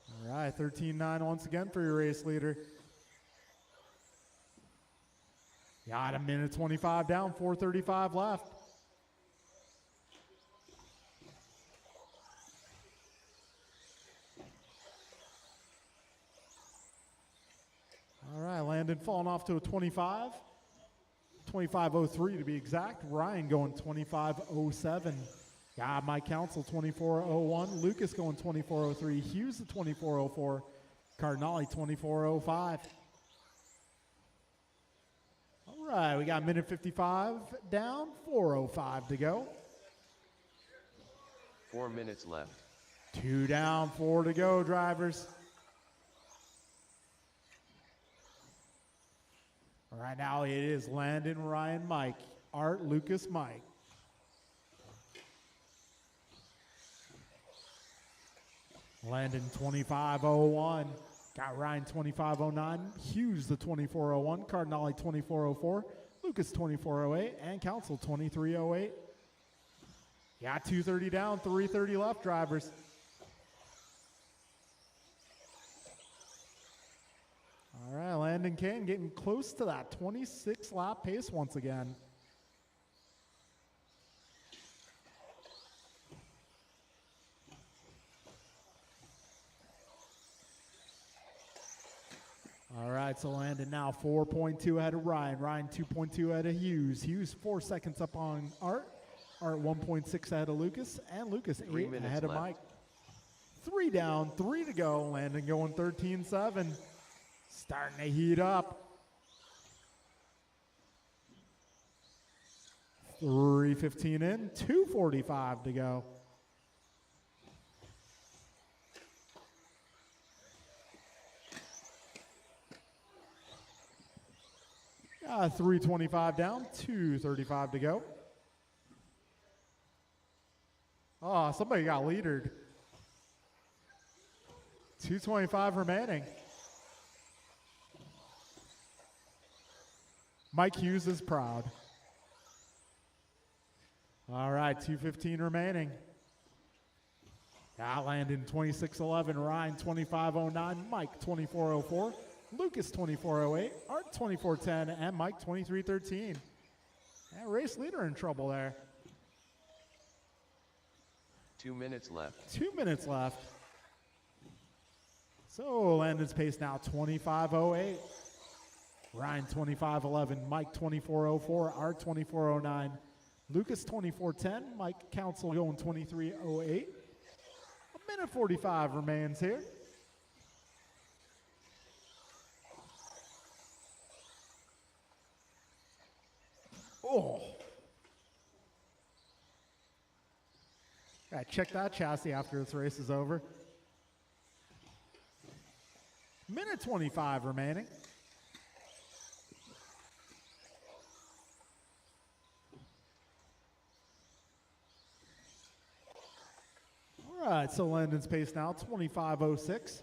All right, 13.9 once again for your race leader. Got a minute 25 down, 4:35 left. All right, Landon falling off to a 25. 25.03 to be exact. Ryan going 25.07. Got my Council 24.01. Lucas going 24.03. Hughes at 24.04. Cardinale 24.05. All right, we got minute 55 down, 4:05 to go. 4 minutes left. 2 down, 4 to go, drivers. All right, now it is Landon, Ryan, Mike, Art, Lucas, Mike. Landon 25.01. Got Ryan 25.09, Hughes the 24.01, Cardinale 24.04, Lucas 24.08, and Council 23.08. Got 2:30 down, 3:30 left, drivers. All right, Landon Kane getting close to that 26 lap pace once again. All right, so Landon now 4.2 ahead of Ryan. Ryan 2.2 ahead of Hughes. Hughes 4 seconds up on Art. Art 1.6 ahead of Lucas. And Lucas 8 ahead of Mike. 3 down, 3 to go. Landon going 13.7. Starting to heat up. 3:15 in, 2:45 to go. Yeah, 3:25 down, 2:35 to go. Oh, somebody got leadered. 2:25 remaining. Mike Hughes is proud. All right, 2:15 remaining. Landon 26.11, Ryan 25.09, Mike 24.04, Lucas 24.08, Art 24.10, and Mike 23.13. And race leader in trouble there. 2 minutes left. 2 minutes left. So Landon's pace now 25.08. Ryan 25.11, Mike 24.04, Art 24.09, Lucas 24.10, Mike Council going 23.08. A minute 45 remains here. Oh. Gotta check that chassis after this race is over. Minute 25 remaining. right, so Landon's pace now 25:06.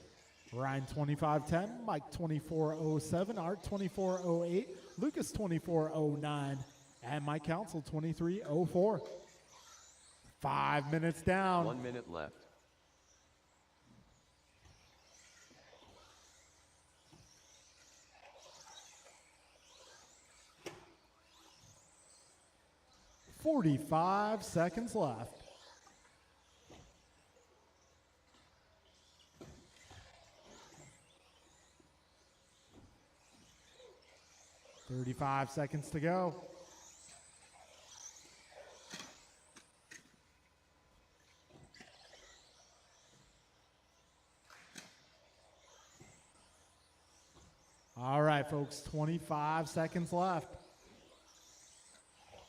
Ryan 25:10, Mike 24:07, Art 24:08, Lucas 24:09, and Mike Council 23:04. 5 minutes down. 1 minute left. $45 seconds left. $35 seconds to go. All right, folks, 25 seconds left.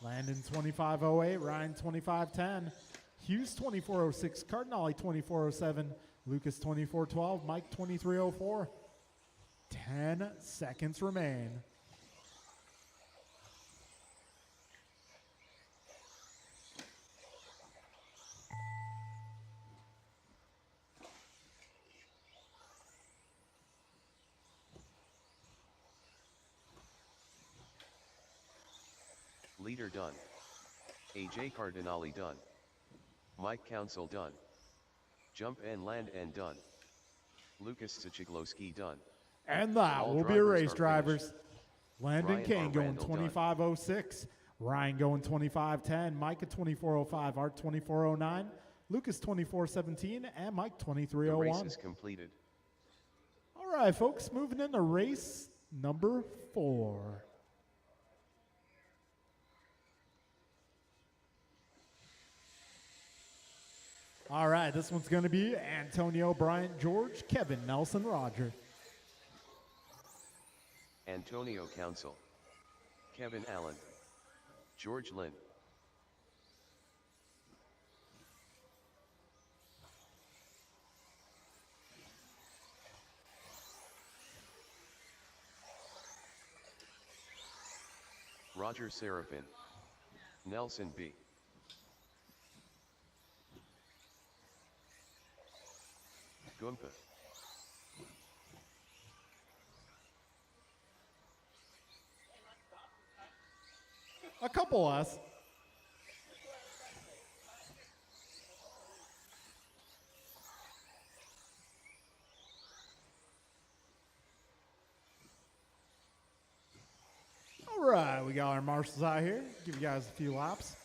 Landon 25:08, Ryan 25:10, Hughes 24:06, Cardinale 24:07, Lucas 24:12, Mike 23:04. 10 seconds remain. Leader done. AJ Cardinale done. Mike Council done. Jump and land and done. Lucas Sichiglowski done. And that All will be a drivers race, are drivers. finished. Landon Ryan Kane R. going Randall done. 25:06. Ryan going 25:10. Mike at 24:05. Art 24:09. Lucas 24:17. And Mike The 23:01. race is completed. All right, folks, moving into race number 4. All right, this one's going to be Antonio, Bryant, George, Kevin, Nelson, Roger. Antonio Council. Kevin Allen. George Lynn. Roger Seraphin. Nelson B. Gumpa. A couple us. All right, we got our marshals out here. Give you guys a few laps.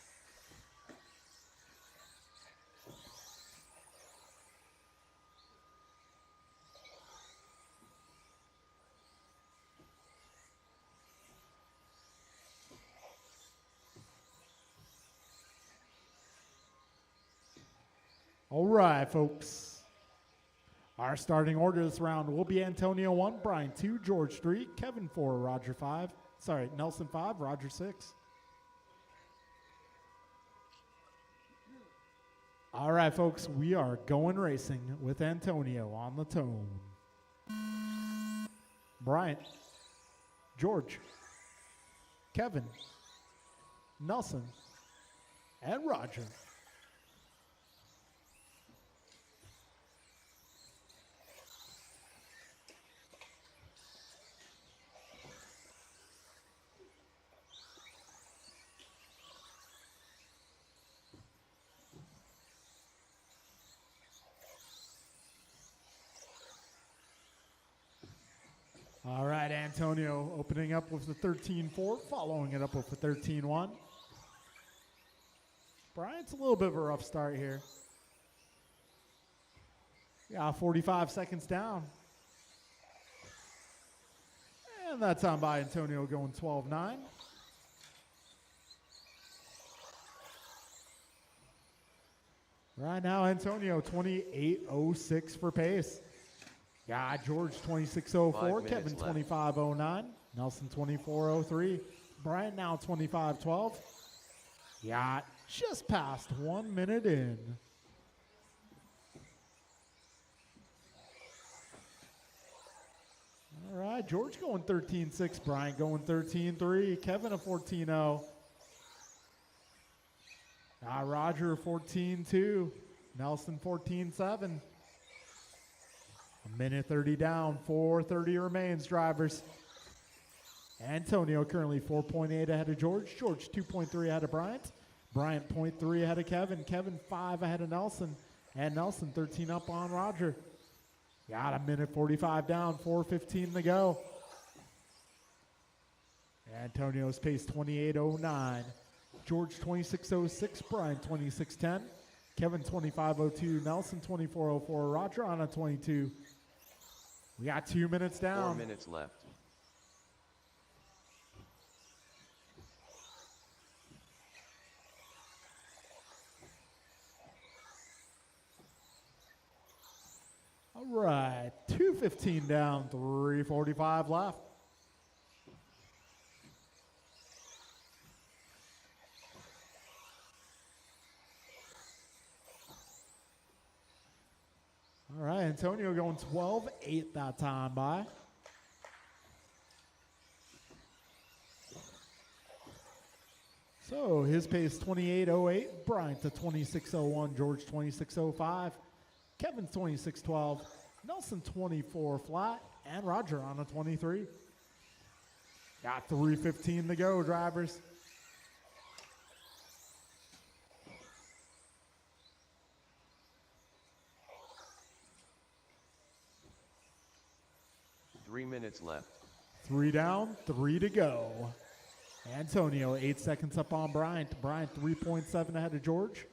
All right, folks. Our starting order this round will be Antonio 1, Brian 2, George 3, Kevin 4, Roger 5. Sorry, Nelson 5, Roger 6. All right, folks, we are going racing with Antonio on the tone. Bryant, George, Kevin, Nelson, and Roger. All right, Antonio opening up with the 13-4, following it up with the 13-1. Bryant's a little bit of a rough start here. Yeah, 45 seconds down. And that time by Antonio going 12-9. Right now, Antonio 28:06 for pace. Yeah, George 26:04, 5 Kevin minutes left. 25:09, Nelson 24:03, Bryant now 25:12. Yeah, just past 1 minute in. All right, George going 13:6, Bryant going 13:3, Kevin a 14:0. Roger 14:2, Nelson 14-7. A minute 30 down, 4:30 remains, drivers. Antonio currently 4.8 ahead of George. George 2.3 ahead of Bryant. Bryant 0.3 ahead of Kevin. Kevin 5 ahead of Nelson. And Nelson 13 up on Roger. Got a minute 45 down, 4:15 to go. Antonio's pace 28:09. George 26:06. Bryant 26:10. Kevin 25:02. Nelson 24:04. Roger on a 22. We got 2 minutes down. 4 minutes left. All right, 2:15 down, 3:45 left. All right, Antonio going 12:8 that time by. So his pace 28:08, Bryant to 26:01, George 26:05, Kevin 26:12, Nelson 24 flat, and Roger on a 23. Got 3:15 to go, drivers. Three minutes left. 3 down, 3 to go. Antonio 8 seconds up on Bryant. Bryant 3.7 ahead of George.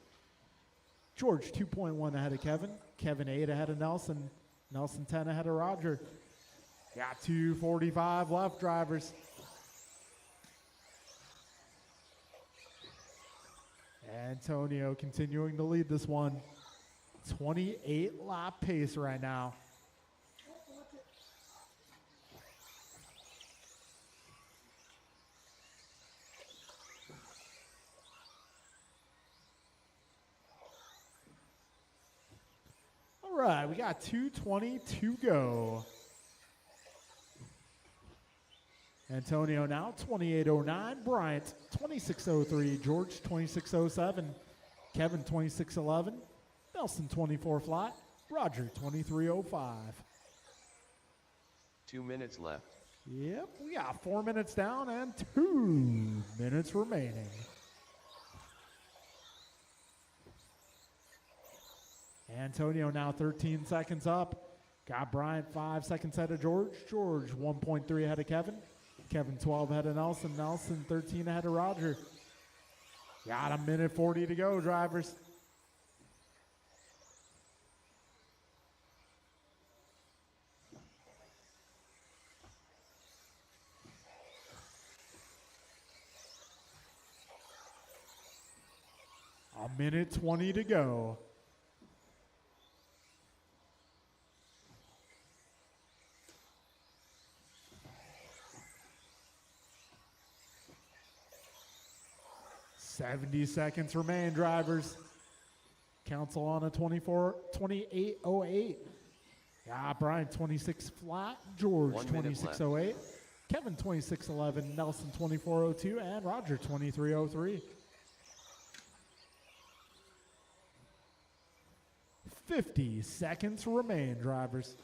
George 2.1 ahead of Kevin. Kevin 8 ahead of Nelson. Nelson 10 ahead of Roger. Got 2:45 left, drivers. Antonio continuing to lead this one. 28 lap pace right now. All right, we got 2:20 to go. Antonio now 28:09, Bryant 26:03, George 26:07, Kevin 26:11, Nelson 24 flat, Roger 23:05. 2 minutes left. Yep, we got 4 minutes down and 2 minutes remaining. Antonio now 13 seconds up. Got Bryant 5 seconds ahead of George. George 1.3 ahead of Kevin. Kevin 12 ahead of Nelson. Nelson 13 ahead of Roger. Got a minute 40 to go, drivers. A minute 20 to go. $70 seconds remain, drivers. Council on a 28:08. Brian 26 flat. George 1 minute 26:08. Kevin 26:11. Nelson 24:02. And Roger 23:03. 50 seconds remain, drivers.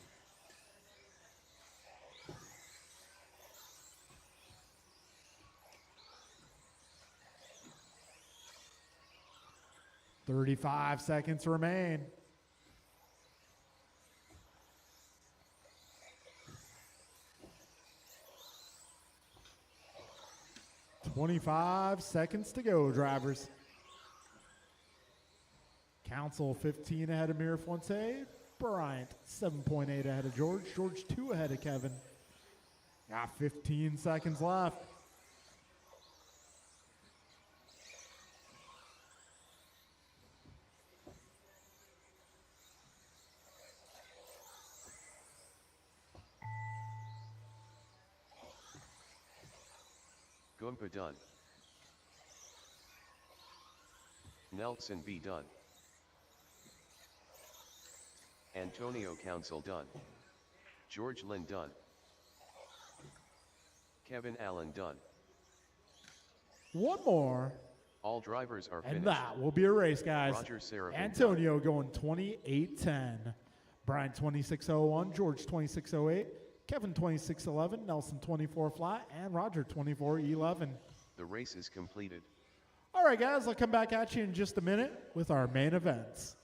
$35 seconds remain. $25 seconds to go, drivers. Council 15 ahead of Mirafuente. Bryant 7.8 ahead of George. George 2 ahead of Kevin. Got 15 seconds left. Goomba done. Nelson B done. Antonio Council done. George Lynn done. Kevin Allen done. One more. All drivers are And finished. that will be a race, guys. Roger Serafin. Antonio going 28:10. Brian 26:01. George 26:08. Kevin 26:11. Nelson 24 flat. And Roger 24:11. The race is completed. All right, guys, I'll come back at you in just a minute with our main events.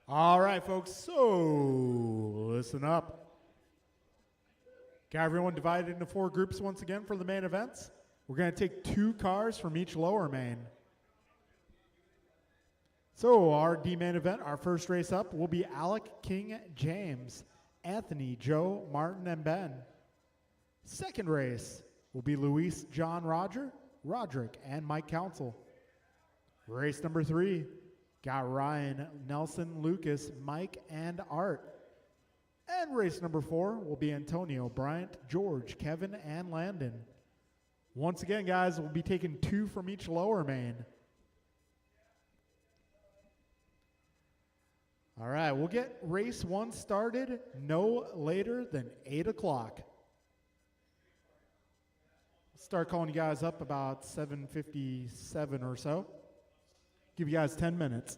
All right, folks, so listen up. Got everyone divided into 4 groups once again for the main events. We're going to take 2 cars from each lower main. So our D main event, our first race up, will be Alec, King, James, Anthony, Joe, Martin, and Ben. Second race will be Luis, John, Roger, Roderick, and Mike Council. Race number 3, got Ryan, Nelson, Lucas, Mike, and Art. And race number 4 will be Antonio, Bryant, George, Kevin, and Landon. Once again, guys, we'll be taking 2 from each lower main. All right, we'll get race 1 started no later than 8 o'clock. Start calling you guys up about 7:57 or so. Give you guys 10 minutes.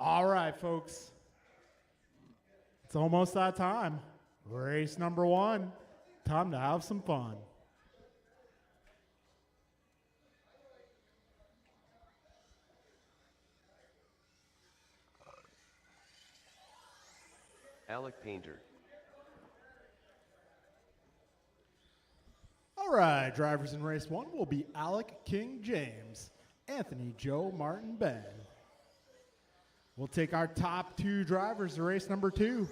All right, folks. It's almost that time. Race number 1. Time to have some fun. Alec Painter. All right, drivers in race 1 will be Alec King James, Anthony Joe Martin Ben. We'll take our top 2 drivers to race number 2.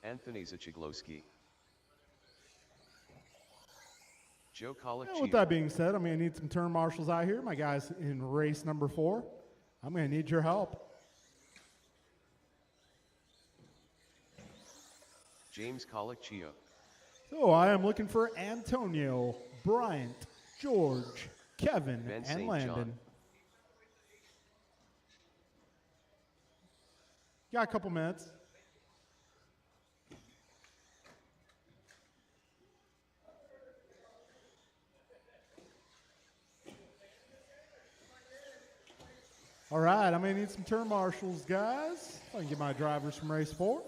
Anthony Zachiglowski. Joe And with Colaccio. that being said, I'm going to need some turn marshals out here. My guys in race number 4, I'm going to need your help. James Colaccio. So I am looking for Antonio, Bryant, George, Kevin, Ben and St. Landon. John. Got a couple minutes. All right, I'm going to need some turn marshals, guys. I can get my drivers from race 4.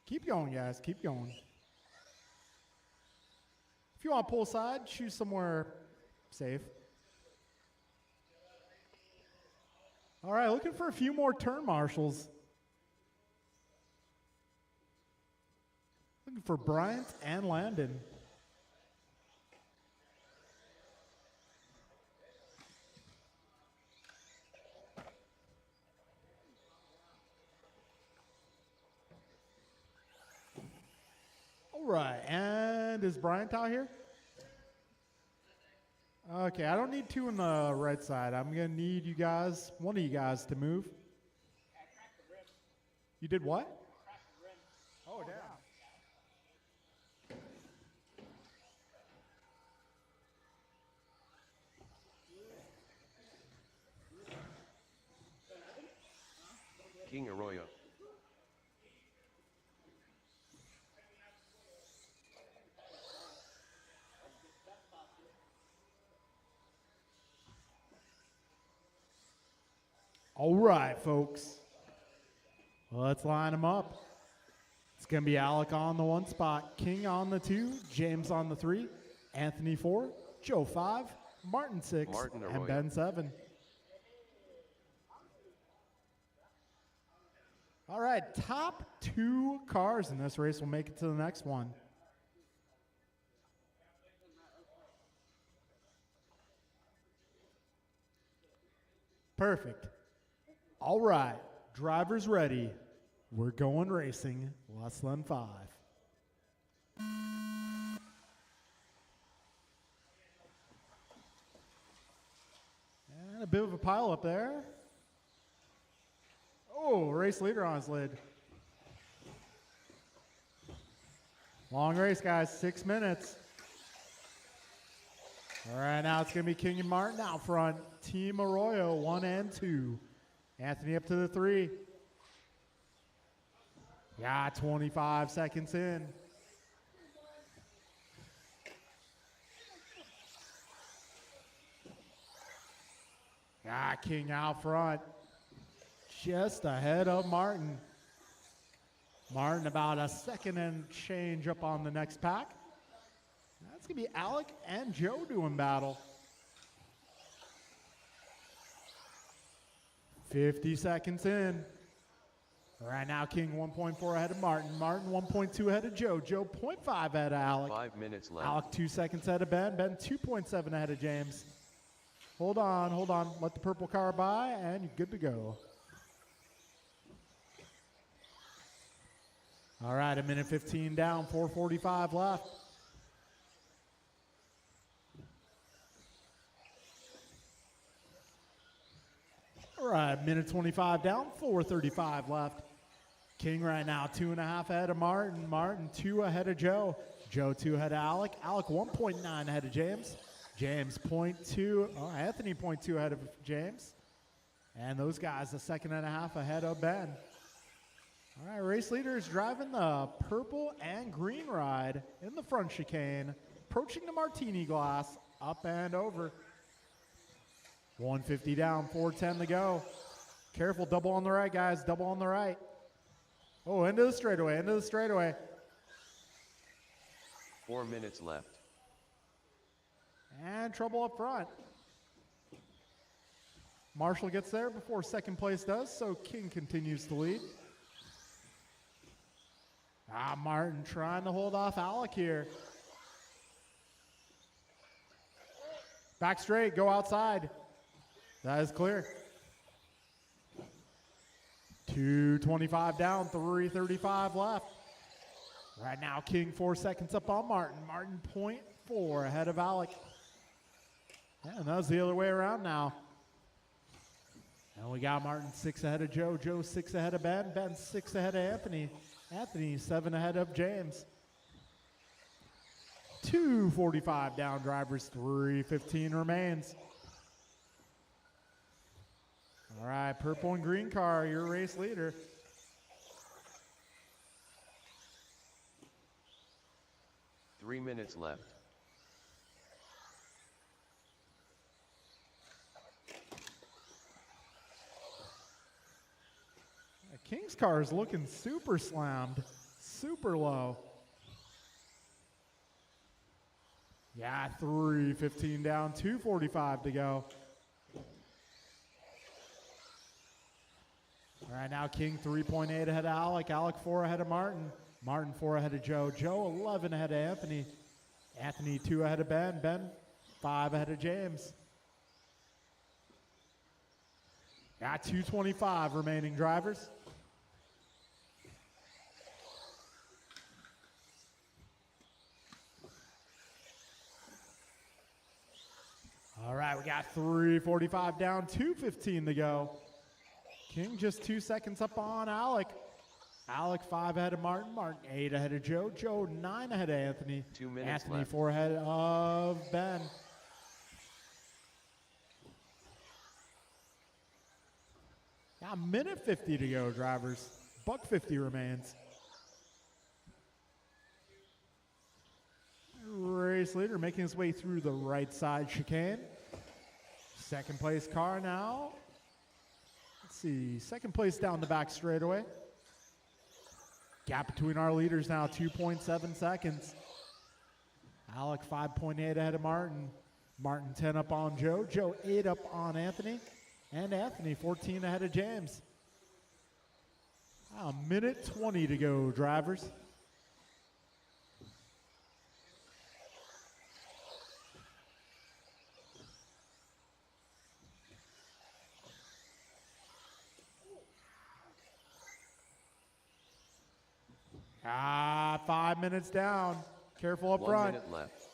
Keep going, guys. Keep going. If you want to pull aside, choose somewhere safe. All right, looking for a few more turn marshals. Looking for Bryant and Landon. All right, and is Bryant out here? Okay, I don't need 2 on the right side. I'm going to need you guys, one of you guys, to move. You did what? Oh, damn. King Arroyo. All right, folks. Let's line them up. It's going to be Alec on the 1 spot, King on the 2, James on the 3, Anthony 4, Joe 5, Martin 6, Martin and Arroyo. Ben 7. All right, top 2 cars in this race will make it to the next one. Perfect. All right, drivers ready. We're going racing. Less than 5. And a bit of a pile up there. Oh, race leader on his lid. Long race, guys, 6 minutes. All right, now it's going to be King and Martin out front. Team Arroyo, 1 and 2. Anthony up to the 3. Yeah, 25 seconds in. Yeah, King out front. Just ahead of Martin. Martin about a second and change up on the next pack. That's going to be Alec and Joe doing battle. 50 seconds in. Right now, King 1.4 ahead of Martin. Martin 1.2 ahead of Joe. Joe 0.5 ahead of Alec. 5 minutes left. Alec 2 seconds ahead of Ben. Ben 2.7 ahead of James. Hold on, hold on. Let the purple car by, and you're good to go. All right, a minute 15 down, 4:45 left. All right, minute 25 down, 4:35 left. King right now 2.5 ahead of Martin. Martin 2 ahead of Joe. Joe 2 ahead of Alec. Alec 1.9 ahead of James. James 0.2. Oh, Anthony 0.2 ahead of James. And those guys a 1.5 ahead of Ben. All right, race leaders driving the purple and green ride in the front chicane, approaching the martini glass, up and over. 150 down, 4:10 to go. Careful, double on the right, guys, double on the right. Oh, into the straightaway, into the straightaway. 4 minutes left. And trouble up front. Marshall gets there before second place does, so King continues to lead. Martin trying to hold off Alec here. Back straight, go outside. That is clear. 2:25 down, 3:35 left. Right now, King 4 seconds up on Martin. Martin 0.4 ahead of Alec. Yeah, and that was the other way around now. And we got Martin 6 ahead of Joe. Joe 6 ahead of Ben. Ben 6 ahead of Anthony. Anthony 7 ahead of James. 2:45 down, drivers. 3:15 remains. All right, purple and green car, your race leader. Three minutes left. King's car is looking super slammed, super low. Yeah, 3:15 down, 2:45 to go. All right, now King 3.8 ahead of Alec. Alec 4 ahead of Martin. Martin 4 ahead of Joe. Joe 11 ahead of Anthony. Anthony 2 ahead of Ben. Ben 5 ahead of James. Yeah, 2:25 remaining drivers. All right, we got 3:45 down, 2:15 to go. King just 2 seconds up on Alec. Alec 5 ahead of Martin. Martin 8 ahead of Joe. Joe 9 ahead of Anthony. 2 minutes Anthony left. 4 ahead of Ben. Got a minute 50 to go, drivers. $1.50 remains. Race leader making his way through the right side chicane. Second place car now. Let's see, second place down the back straightaway. Gap between our leaders now, 2.7 seconds. Alec 5.8 ahead of Martin. Martin 10 up on Joe. Joe 8 up on Anthony. And Anthony 14 ahead of James. A minute 20 to go, drivers. Ah, 5 minutes down. Careful up 1 front. minute left.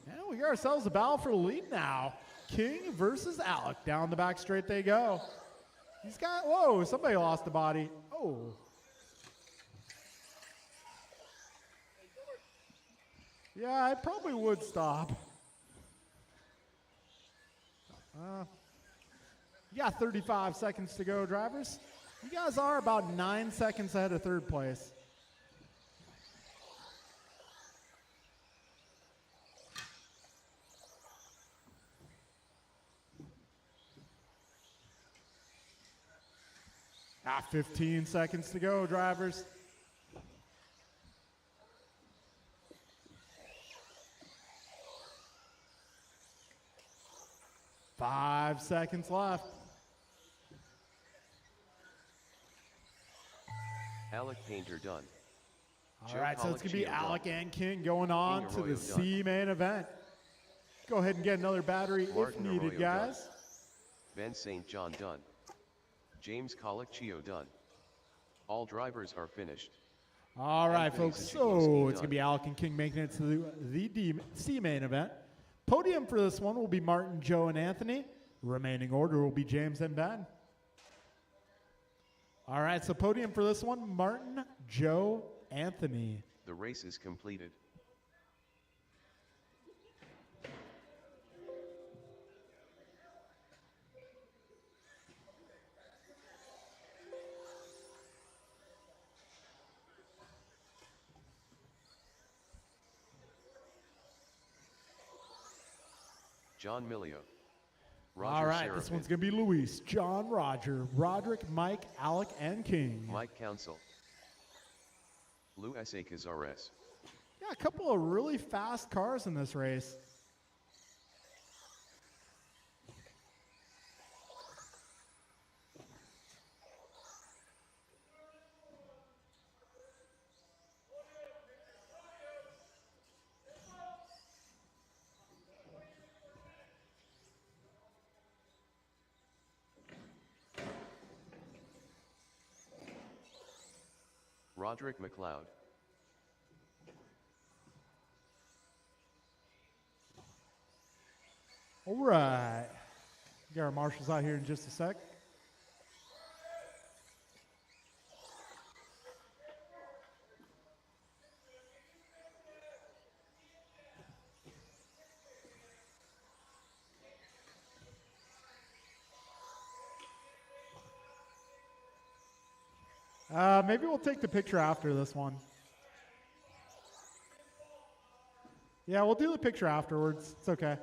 And we got ourselves a battle for the lead now. King versus Alec. Down the back straight they go. He's got, whoa, somebody lost the body. Oh. Yeah, I probably would stop. You got 35 seconds to go, drivers. You guys are about 9 seconds ahead of third place. Ah, 15 seconds to go, drivers. Five seconds left. Alec Painter done. All right, so it's going to be Gio Alec done. and King going on King to the Arroyo C main event. Go ahead and get another battery Martin if needed, Arroyo guys. Ben St. John done. James Colicchio done. All drivers are finished. All right, Anthony folks. Zajiglowski So it's going to done. be Alec and King making it to the C main event. Podium for this one will be Martin, Joe, and Anthony. Remaining order will be James and Ben. All right, so podium for this one, Martin, Joe, Anthony. The race is completed. John Milio. Roger All right, this Seraphin. one's going to be Luis, John, Roger, Roderick, Mike, Alec, and King. Mike Council. Luis A. Cazares. Yeah, a couple of really fast cars in this race. Roderick McLeod. All right. Get our marshals out here in just a sec. Maybe we'll take the picture after this one. Yeah, we'll do the picture afterwards. It's okay.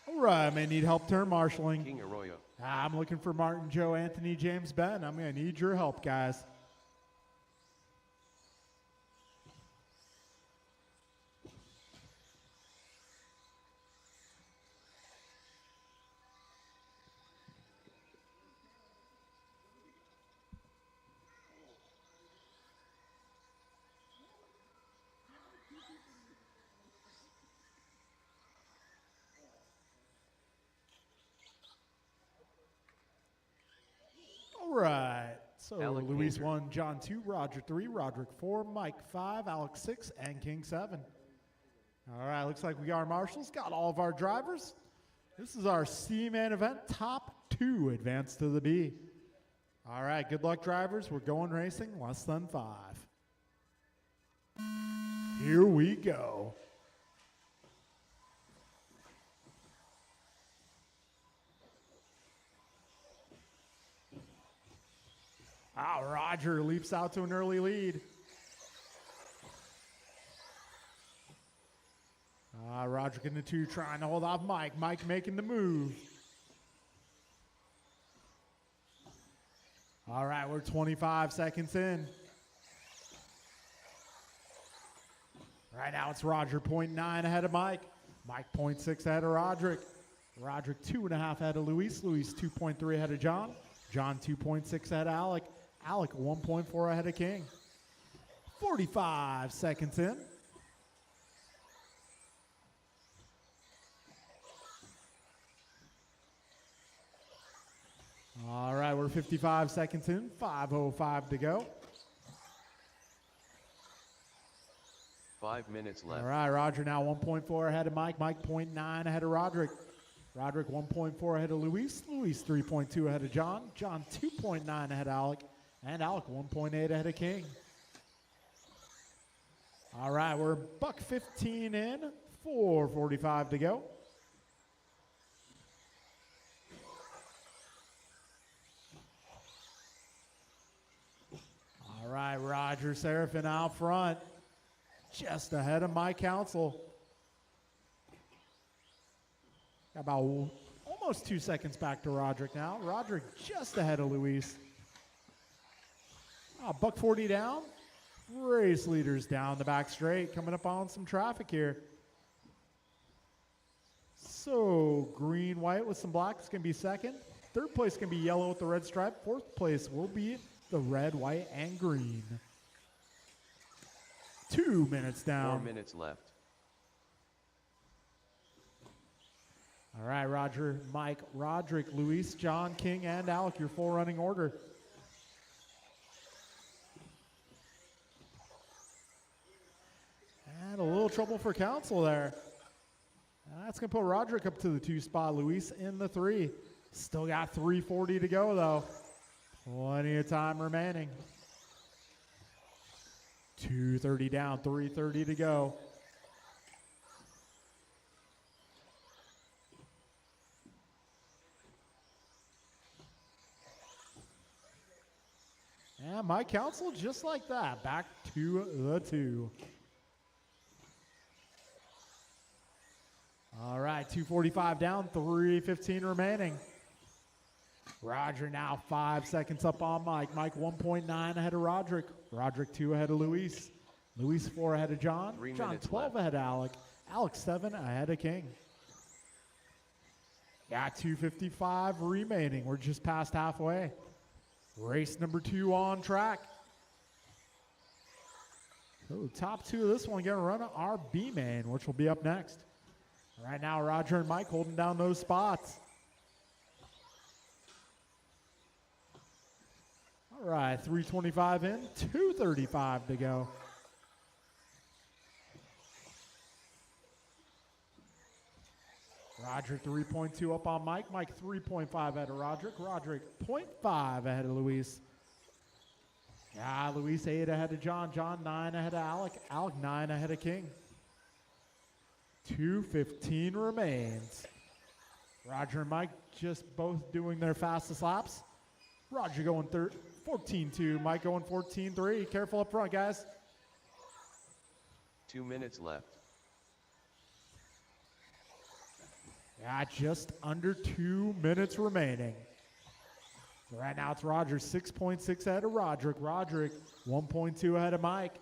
All right, I may need help turn marshaling. King Arroyo. I'm looking for Martin, Joe, Anthony, James, Ben. I'm going to need your help, guys. All right. So Alec Luis Painter. 1, John 2, Roger 3, Roderick 4, Mike 5, Alex 6, and King 7. All right, looks like we got our marshals, got all of our drivers. This is our C-Man event. Top 2 advance to the B. All right, good luck, drivers. We're going racing less than 5. Here we go. Roger leaps out to an early lead. Roger getting the 2, trying to hold off Mike. Mike making the move. All right, we're 25 seconds in. Right now it's Roger 0.9 ahead of Mike. Mike 0.6 ahead of Roderick. Roderick 2.5 ahead of Luis. Luis 2.3 ahead of John. John 2.6 ahead of Alec. Alec 1.4 ahead of King. 45 seconds in. All right, we're 55 seconds in. 5:05 to go. 5 minutes left. All right, Roger now 1.4 ahead of Mike. Mike 0.9 ahead of Roderick. Roderick 1.4 ahead of Luis. Luis 3.2 ahead of John. John 2.9 ahead of Alec. And Alec 1.8 ahead of King. All right, we're $1.15 in. 4:45 to go. All right, Roger Seraphin out front. Just ahead of my council. Got about almost 2 seconds back to Roderick now. Roderick just ahead of Luis. $1.40 down. Race leaders down the back straight. Coming up on some traffic here. So green, white with some black is going to be second. Third place can be yellow with the red stripe. Fourth place will be the red, white, and green. 2 minutes 4 down. minutes left. All right, Roger, Mike, Roderick, Luis, John, King, and Alec, your full running order. And a little trouble for Council there. That's going to put Roderick up to the 2 spot. Luis in the 3. Still got 3:40 to go, though. Plenty of time remaining. 2:30 down, 3:30 to go. And my Council, just like that, back to the 2. All right, 2:45 down, 3:15 remaining. Roger now 5 seconds up on Mike. Mike 1.9 ahead of Roderick. Roderick 2 ahead of Luis. Luis 4 ahead of John. 3 John minutes 12 left. ahead of Alec. Alec 7 ahead of King. Got 2:55 remaining. We're just past halfway. Race number 2 on track. So the top 2 of this one going to run our B main, which will be up next. Right now, Roger and Mike holding down those spots. All right, 3:25 in, 2:35 to go. Roger 3.2 up on Mike. Mike 3.5 ahead of Roderick. Roderick 0.5 ahead of Luis. Yeah, Luis 8 ahead of John. John 9 ahead of Alec. Alec 9 ahead of King. 2:15 remains. Roger and Mike just both doing their fastest laps. Roger going 14.2. Mike going 14.3. Careful up front, guys. 2 minutes left. Yeah, just under 2 minutes remaining. So right now it's Roger 6.6 ahead of Roderick. Roderick 1.2 ahead of Mike.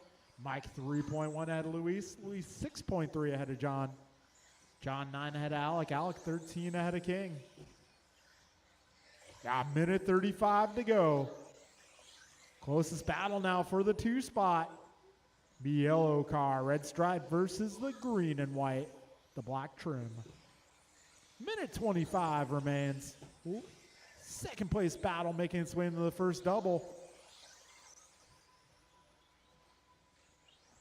Mike 3.1 ahead of Luis. Luis 6.3 ahead of John. John 9 ahead of Alec. Alec 13 ahead of King. Got a minute 35 to go. Closest battle now for the 2 spot. The yellow car, red stripe versus the green and white, the black trim. Minute 25 remains. Ooh. Second place battle making its way into the first double.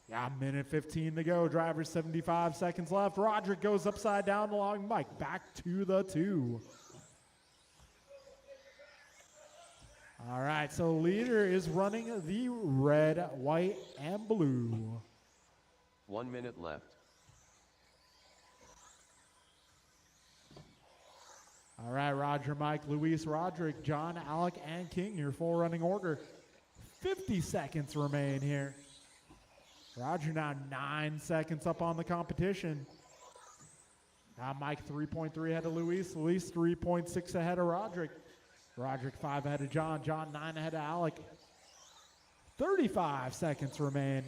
Yeah, minute 15 to go. Driver 75 seconds left. Roderick goes upside down along Mike. Back to the 2. All right, so leader is running the red, white, and blue. 1 minute left. All right, Roger, Mike, Luis, Roderick, John, Alec, and King, your full running order. 50 seconds remain here. Roger now 9 seconds up on the competition. Now Mike 3.3 ahead of Luis. Luis 3.6 ahead of Roderick. Roderick 5 ahead of John. John 9 ahead of Alec. 35 seconds remain.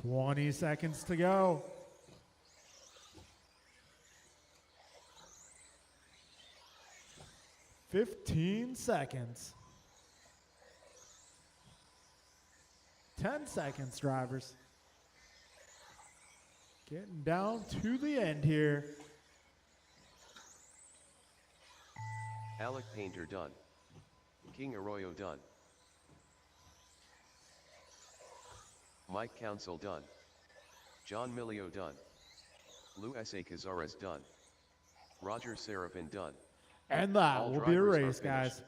$20 seconds to go. $15 seconds. 10 seconds, drivers. Getting down to the end here. Alec Painter done. King Arroyo done. Mike Council done. John Milio done. Luis A. Cazares done. Roger Serapin done. And that All will be a drivers are race, guys. finished.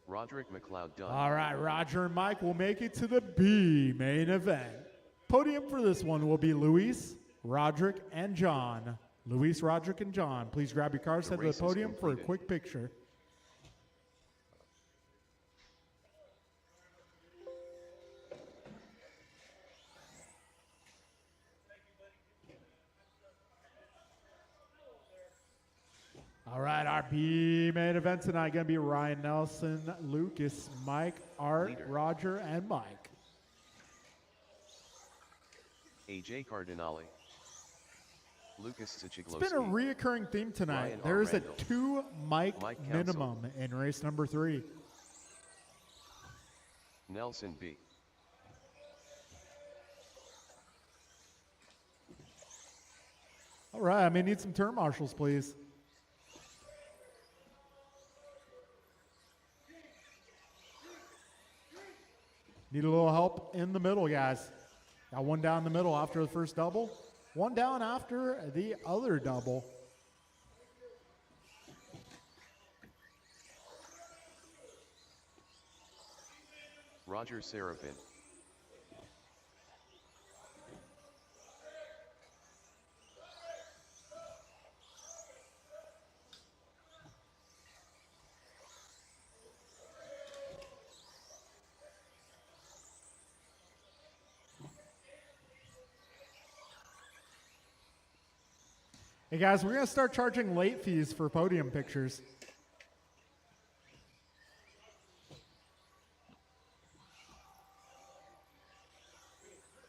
Roderick McLeod done. All right, Roger and Mike will make it to the B main event. Podium for this one will be Luis, Roderick, and John. Luis, Roderick, and John. Please grab your cars, The head to the race is podium for a completed. quick picture. All right, our B main event tonight going to be Ryan Nelson, Lucas, Mike, Art, Leader. Roger, and Mike. AJ Cardinale. Lucas It's been a Sachigloski. reoccurring theme tonight. Ryan R. There is a Randall. 2 mic Mike Council. minimum in race number 3. Nelson B. All right, I may need some turn marshals, please. Need a little help in the middle, guys. Got one down the middle after the first double. One down after the other double. Roger Seraphin. Hey guys, we're going to start charging late fees for podium pictures.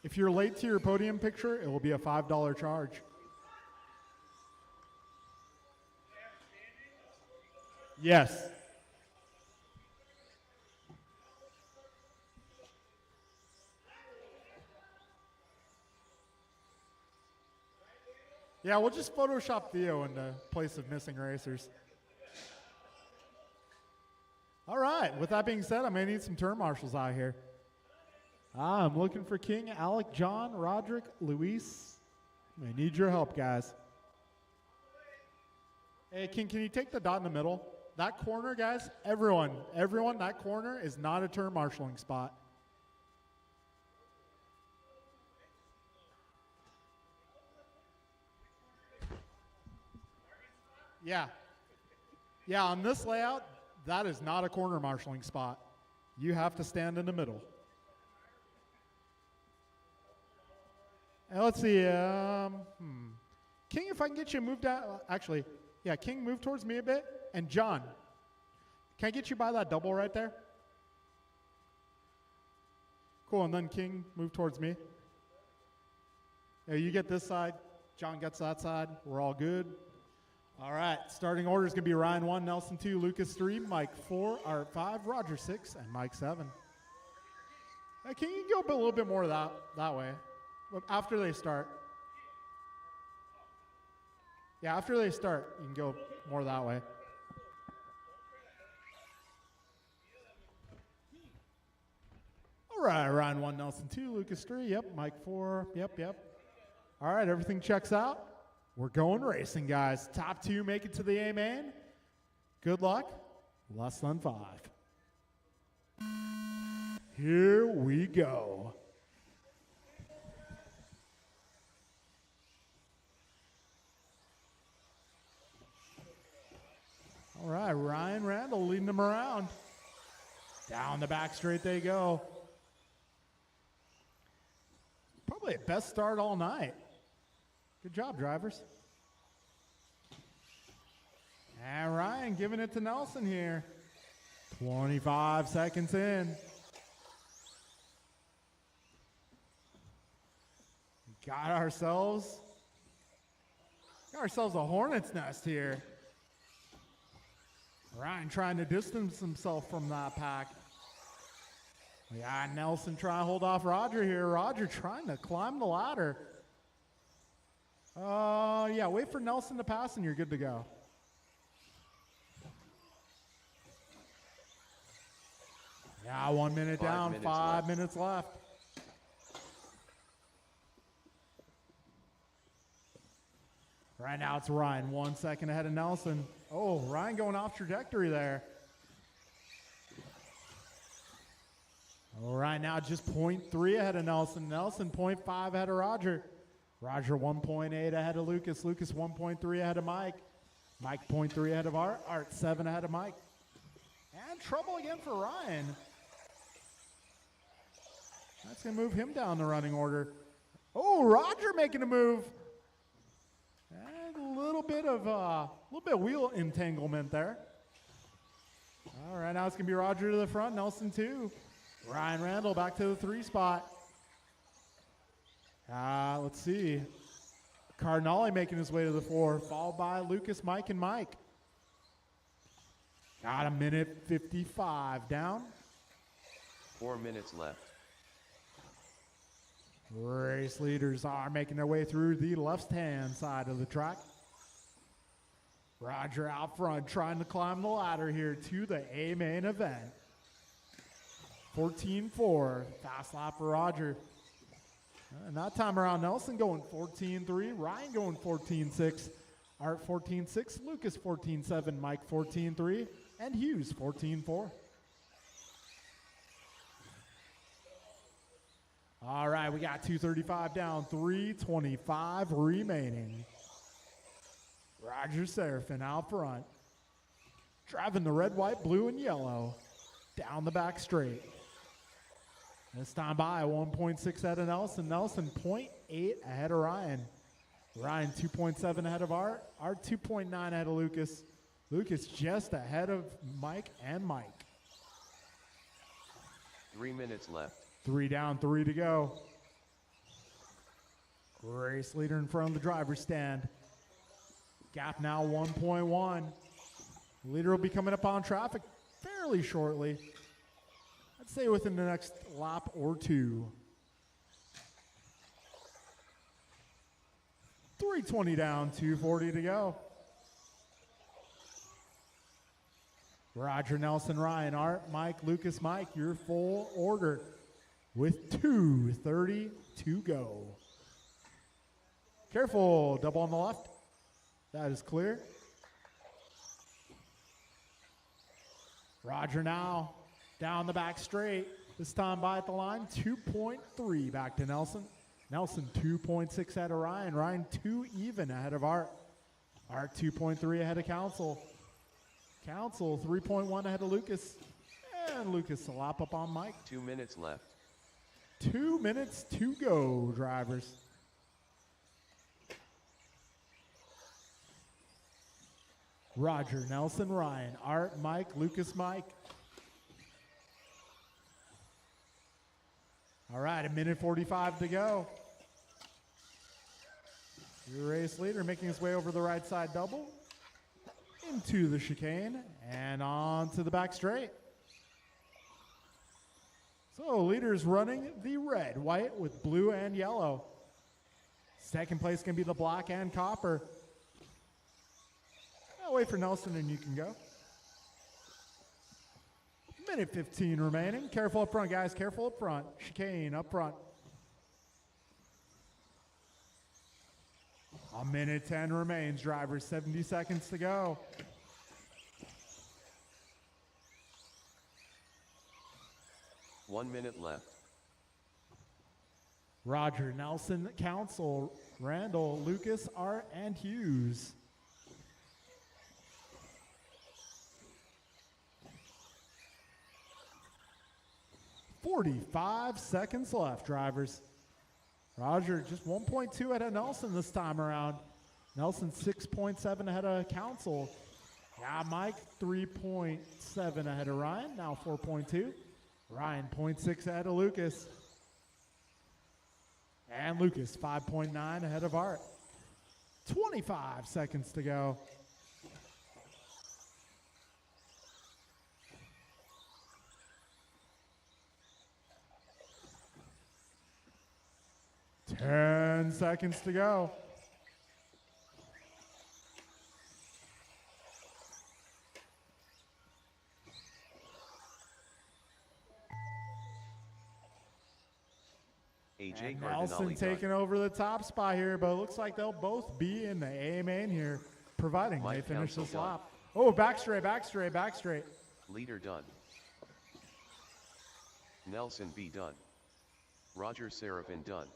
If you're late to your podium picture, it will be a $5 charge. Yes. Yeah, we'll just Photoshop Theo in the place of missing racers. All right, with that being said, I may need some turn marshals out here. I'm looking for King, Alec, John, Roderick, Luis. I need your help, guys. Hey, King, can you take the dot in the middle? That corner, guys, everyone, that corner is not a turn marshaling spot. Yeah. Yeah, on this layout, that is not a corner marshaling spot. You have to stand in the middle. And let's see. King, if I can get you moved out. Actually, yeah, King, move towards me a bit. And John, can I get you by that double right there? Cool, and then King, move towards me. Yeah, you get this side. John gets that side. We're all good. All right, starting order is going to be Ryan 1, Nelson 2, Lucas 3, Mike 4, Art 5, Roger 6, and Mike 7. Can you go a little bit more that way? After they start. Yeah, after they start, you can go more that way. All right, Ryan 1, Nelson 2, Lucas 3, yep, Mike 4, yep. All right, everything checks out. We're going racing, guys. Top 2 make it to the A-main. Good luck. Less than 5. Here we go. All right, Ryan Randall leading them around. Down the back straight they go. Probably a best start all night. Good job, drivers. And Ryan giving it to Nelson here. 25 seconds in. Got ourselves a hornet's nest here. Ryan trying to distance himself from that pack. We got Nelson trying to hold off Roger here. Roger trying to climb the ladder. Yeah, wait for Nelson to pass and you're good to go. Yeah, 1 minute down, 5 minutes left. Right now it's Ryan, 1 second ahead of Nelson. Oh, Ryan going off trajectory there. Oh, right now just 0.3 ahead of Nelson. Nelson 0.5 ahead of Roger. Roger 1.8 ahead of Lucas. Lucas 1.3 ahead of Mike. Mike 0.3 ahead of Art. Art 7 ahead of Mike. And trouble again for Ryan. That's going to move him down the running order. Oh, Roger making a move. And a little bit of wheel entanglement there. All right, now it's going to be Roger to the front. Nelson 2. Ryan Randall back to the 3 spot. Let's see. A Cardinale making his way to the floor, followed by Lucas, Mike, and Mike. Got a minute 55 down. 4 minutes left. Race leaders are making their way through the left-hand side of the track. Roger out front trying to climb the ladder here to the A main event. 14-4, fast lap for Roger. And that time around, Nelson going 14-3, Ryan going 14-6, Art 14-6, Lucas 14-7, Mike 14-3, and Hughes 14-4. All right, we got 2:35 down, 3:25 remaining. Roger Serafin out front, driving the red, white, blue, and yellow down the back straight. This time by 1.6 ahead of Nelson. Nelson 0.8 ahead of Ryan. Ryan 2.7 ahead of Art. Art 2.9 ahead of Lucas. Lucas just ahead of Mike and Mike. 3 minutes left. 3 down, 3 to go. Race leader in front of the driver's stand. Gap now 1.1. Leader will be coming up on traffic fairly shortly. I'd say within the next lap or two. 3:20 down, 2:40 to go. Roger, Nelson, Ryan, Art, Mike, Lucas, Mike, your full order with 2:30 to go. Careful, double on the left. That is clear. Roger now, down the back straight. This time by at the line, 2.3 back to Nelson. Nelson 2.6 ahead of Ryan. Ryan 2 even ahead of Art. Art 2.3 ahead of Council. Council 3.1 ahead of Lucas. And Lucas a lap up on Mike. 2 minutes left. 2 minutes to go, drivers. Roger, Nelson, Ryan, Art, Mike, Lucas, Mike. All right, 1:45 to go. Your race leader making his way over the right side double, into the chicane, and on to the back straight. So leaders running the red, white with blue and yellow. Second place can be the black and copper. I'll wait for Nelson and you can go. 1:15 remaining. Careful up front, guys. Careful up front. Chicane up front. 1:10 remains, drivers. 70 seconds to go. One minute left. Roger, Nelson, Council, Randall, Lucas, Art, and Hughes. .45 seconds left, drivers. Roger just 1.2 ahead of Nelson this time around. Nelson 6.7 ahead of Council. Yeah, Mike 3.7 ahead of Ryan, now 4.2. Ryan 0.6 ahead of Lucas. And Lucas 5.9 ahead of Art. 25 seconds to go. Ten seconds to go. AJ Nelson Cardinale taking over the top spot here, but it looks like they'll both be in the A main here, providing Mike they finish Council this done. lap. Oh, back straight, back straight, back straight. Leader done. Nelson B done. Roger Serafin done.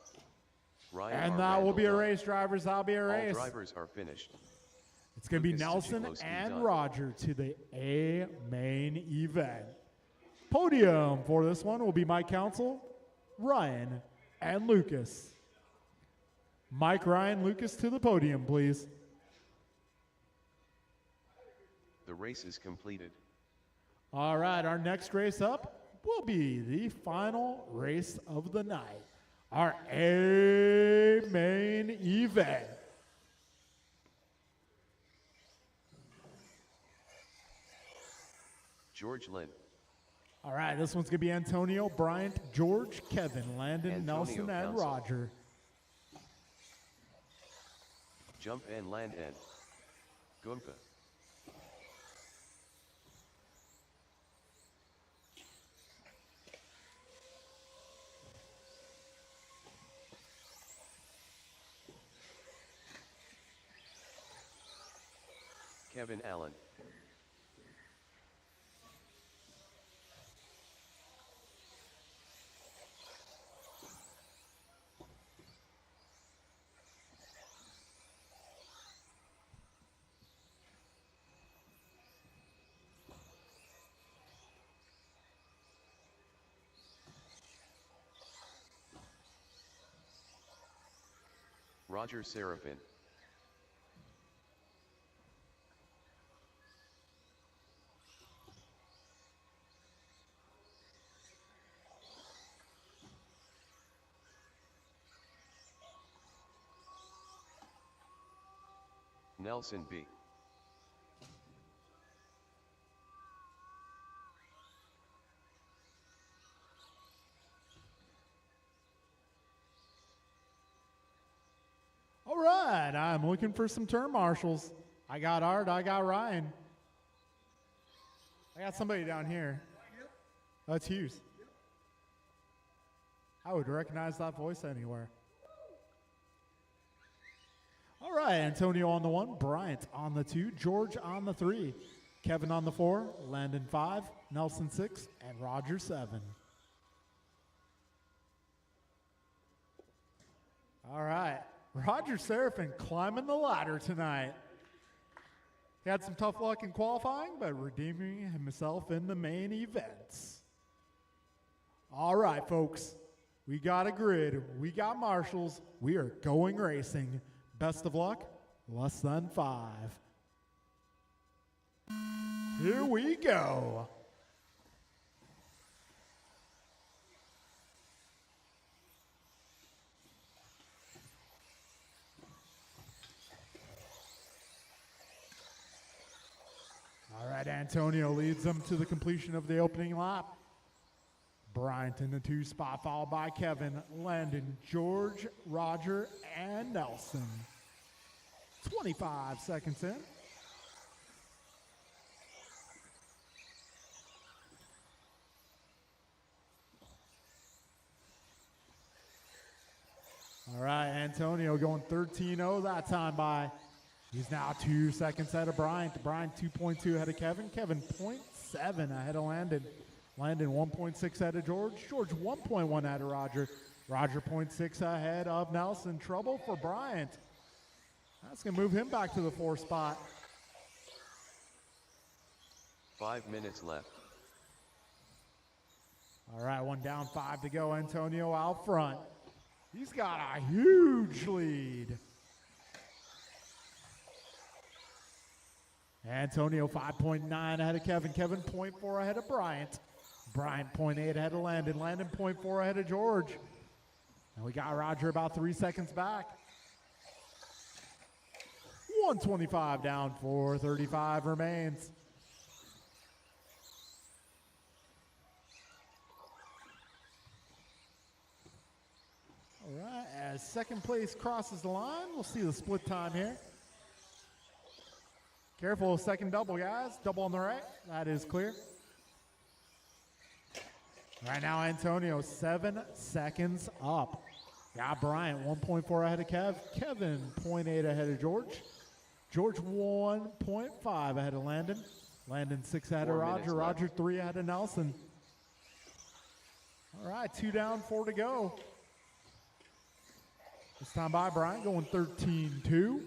Ryan And R. that will Randall be a done. race, drivers. That'll be a All race. drivers are finished. It's going to be Lucas Nelson Tachikowski and done. Roger to the A main event. Podium for this one will be Mike Council, Ryan, and Lucas. Mike, Ryan, Lucas to the podium, please. The race is completed. All right, our next race up will be the final race of the night. Our A main event George Lynn. All right, this one's going to be Antonio, Bryant, George, Kevin, Landon, Antonio Nelson, and Council. Roger. Jump and land and Goompa. Kevin Allen. Roger Seraphin. Nelson B. All right, I'm looking for some turn marshals. I got Art, I got Ryan. I got somebody down here. That's Hughes. I would recognize that voice anywhere. All right, Antonio on the 1, Bryant on the 2, George on the 3, Kevin on the 4, Landon 5, Nelson 6, and Roger 7. All right, Roger Seraphin climbing the ladder tonight. He had some tough luck in qualifying, but redeeming himself in the main events. All right, folks, we got a grid, we got marshals, we are going racing. Best of luck, less than 5. Here we go. All right, Antonio leads them to the completion of the opening lap. Bryant in the 2 spot, followed by Kevin, Landon, George, Roger, and Nelson. 25 seconds in. All right, Antonio going 13-0 that time by. He's now 2 seconds ahead of Bryant. Bryant 2.2 ahead of Kevin. Kevin 0.7 ahead of Landon. Landon 1.6 ahead of George. George 1.1 ahead of Roger. Roger 0.6 ahead of Nelson. Trouble for Bryant. That's going to move him back to the 4 spot. 5 minutes left. All right, 1 down, 5 to go. Antonio out front. He's got a huge lead. Antonio 5.9 ahead of Kevin. Kevin 0.4 ahead of Bryant. Bryant 0.8 ahead of Landon. Landon 0.4 ahead of George. And we got Roger about 3 seconds back. 125 down, 435 remains. All right, as second place crosses the line, we'll see the split time here. Careful, second double, guys. Double on the right. That is clear. Right now, Antonio, 7 seconds up. Got Bryant, 1.4 ahead of Kev. Kevin, 0.8 ahead of George. George, 1.5 ahead of Landon. Landon, 6 ahead of Roger. Roger, 3 ahead of Nelson. All right, 2 down, 4 to go. This time by Bryant, going 13-2.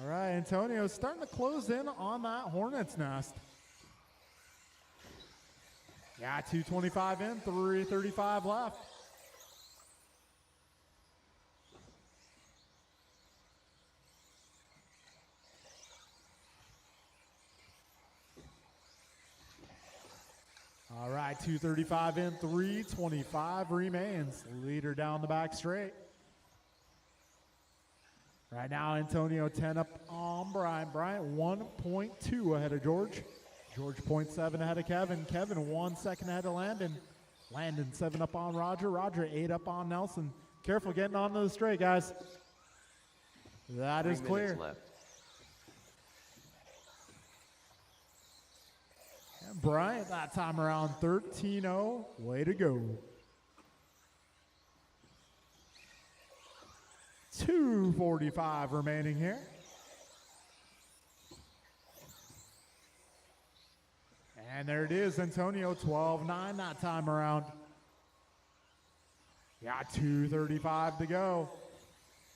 All right, Antonio starting to close in on that Hornet's nest. Yeah, 2:25 in, 3:35 left. All right, 2:35 in, 3:25 remains. Leader down the back straight. Right now, Antonio 10 up on Bryant. Bryant 1.2 ahead of George. George 0.7 ahead of Kevin. Kevin 1 second ahead of Landon. Landon 7 up on Roger. Roger 8 up on Nelson. Careful getting onto the straight, guys. That is 3 clear. minutes left. And Bryant that time around 13-0. Way to go. 2:45 remaining here. And there it is, Antonio 12-9 that time around. Yeah, 2:35 to go.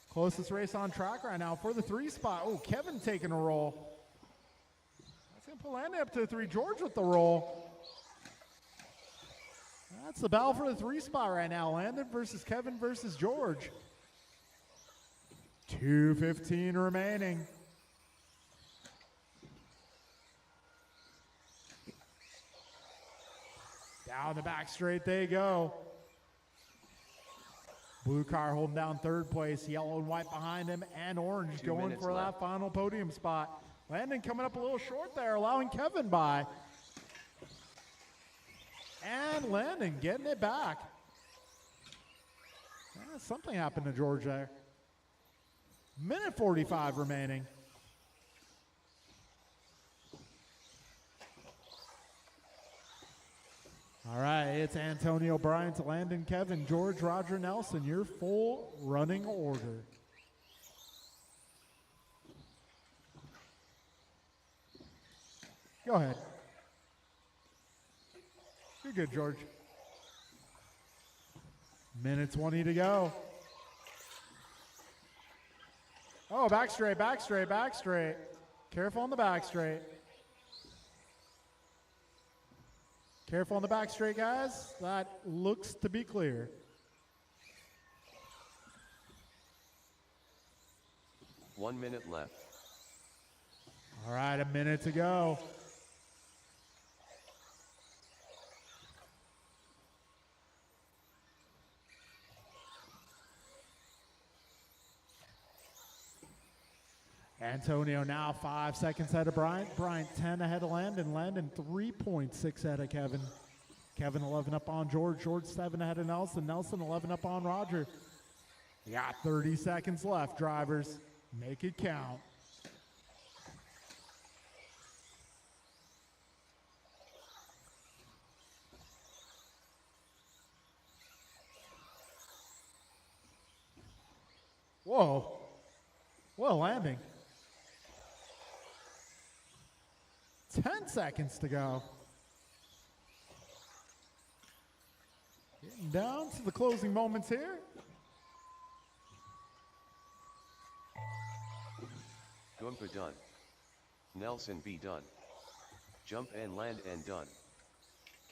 Closest race on track right now for the 3 spot. Oh, Kevin taking a roll. That's going to pull Landon up to the 3. George with the roll. That's the battle for the 3 spot right now. Landon versus Kevin versus George. 2:15 remaining. Down the back straight they go. Blue car holding down 3rd place. Yellow and white behind him, and orange 2 going minutes for left. that final podium spot. Landon coming up a little short there, allowing Kevin by. And Landon getting it back. Something happened to George there. Minute 45 remaining. All right, it's Antonio, Bryant, Landon, Kevin, George, Roger, Nelson, your full running order. Go ahead. You're good, George. Minute 20 to go. Oh, back straight, back straight, back straight. Careful on the back straight. Careful on the back straight, guys. That looks to be clear. One minute left. All right, a minute to go. Antonio now 5 seconds ahead of Bryant. Bryant 10 ahead of Landon. Landon 3.6 ahead of Kevin. Kevin 11 up on George. George 7 ahead of Nelson. Nelson 11 up on Roger. You got 30 seconds left, drivers. Make it count. Whoa. What a landing. 10 seconds to go. Getting down to the closing moments here. Gumpa done. Nelson B done. Jump and land and done.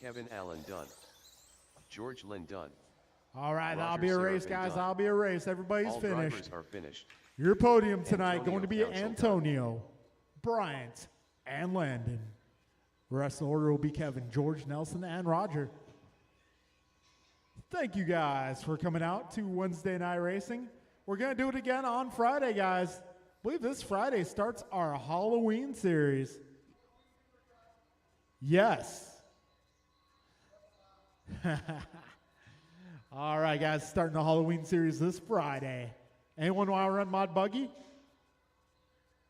Kevin Allen done. George Lynn done. All right, that'll Roger be a race, Seraphin guys. done. That'll be a race. Everybody's All finished. drivers are finished. Your podium tonight Antonio going to be Council done. Antonio, Bryant, and Landon. The rest of the order will be Kevin, George, Nelson, and Roger. Thank you guys for coming out to Wednesday Night Racing. We're going to do it again on Friday, guys. I believe this Friday starts our Halloween series. Yes. All right, guys, starting the Halloween series this Friday. Anyone want to run Mod Buggy?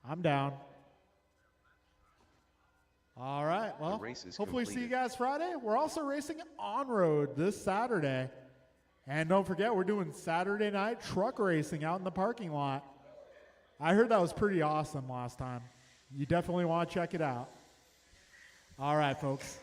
I'm down. All right, well, race is hopefully see you completed. guys Friday. We're also racing on-road this Saturday. And don't forget, we're doing Saturday night truck racing out in the parking lot. I heard that was pretty awesome last time. You definitely want to check it out. All right, folks.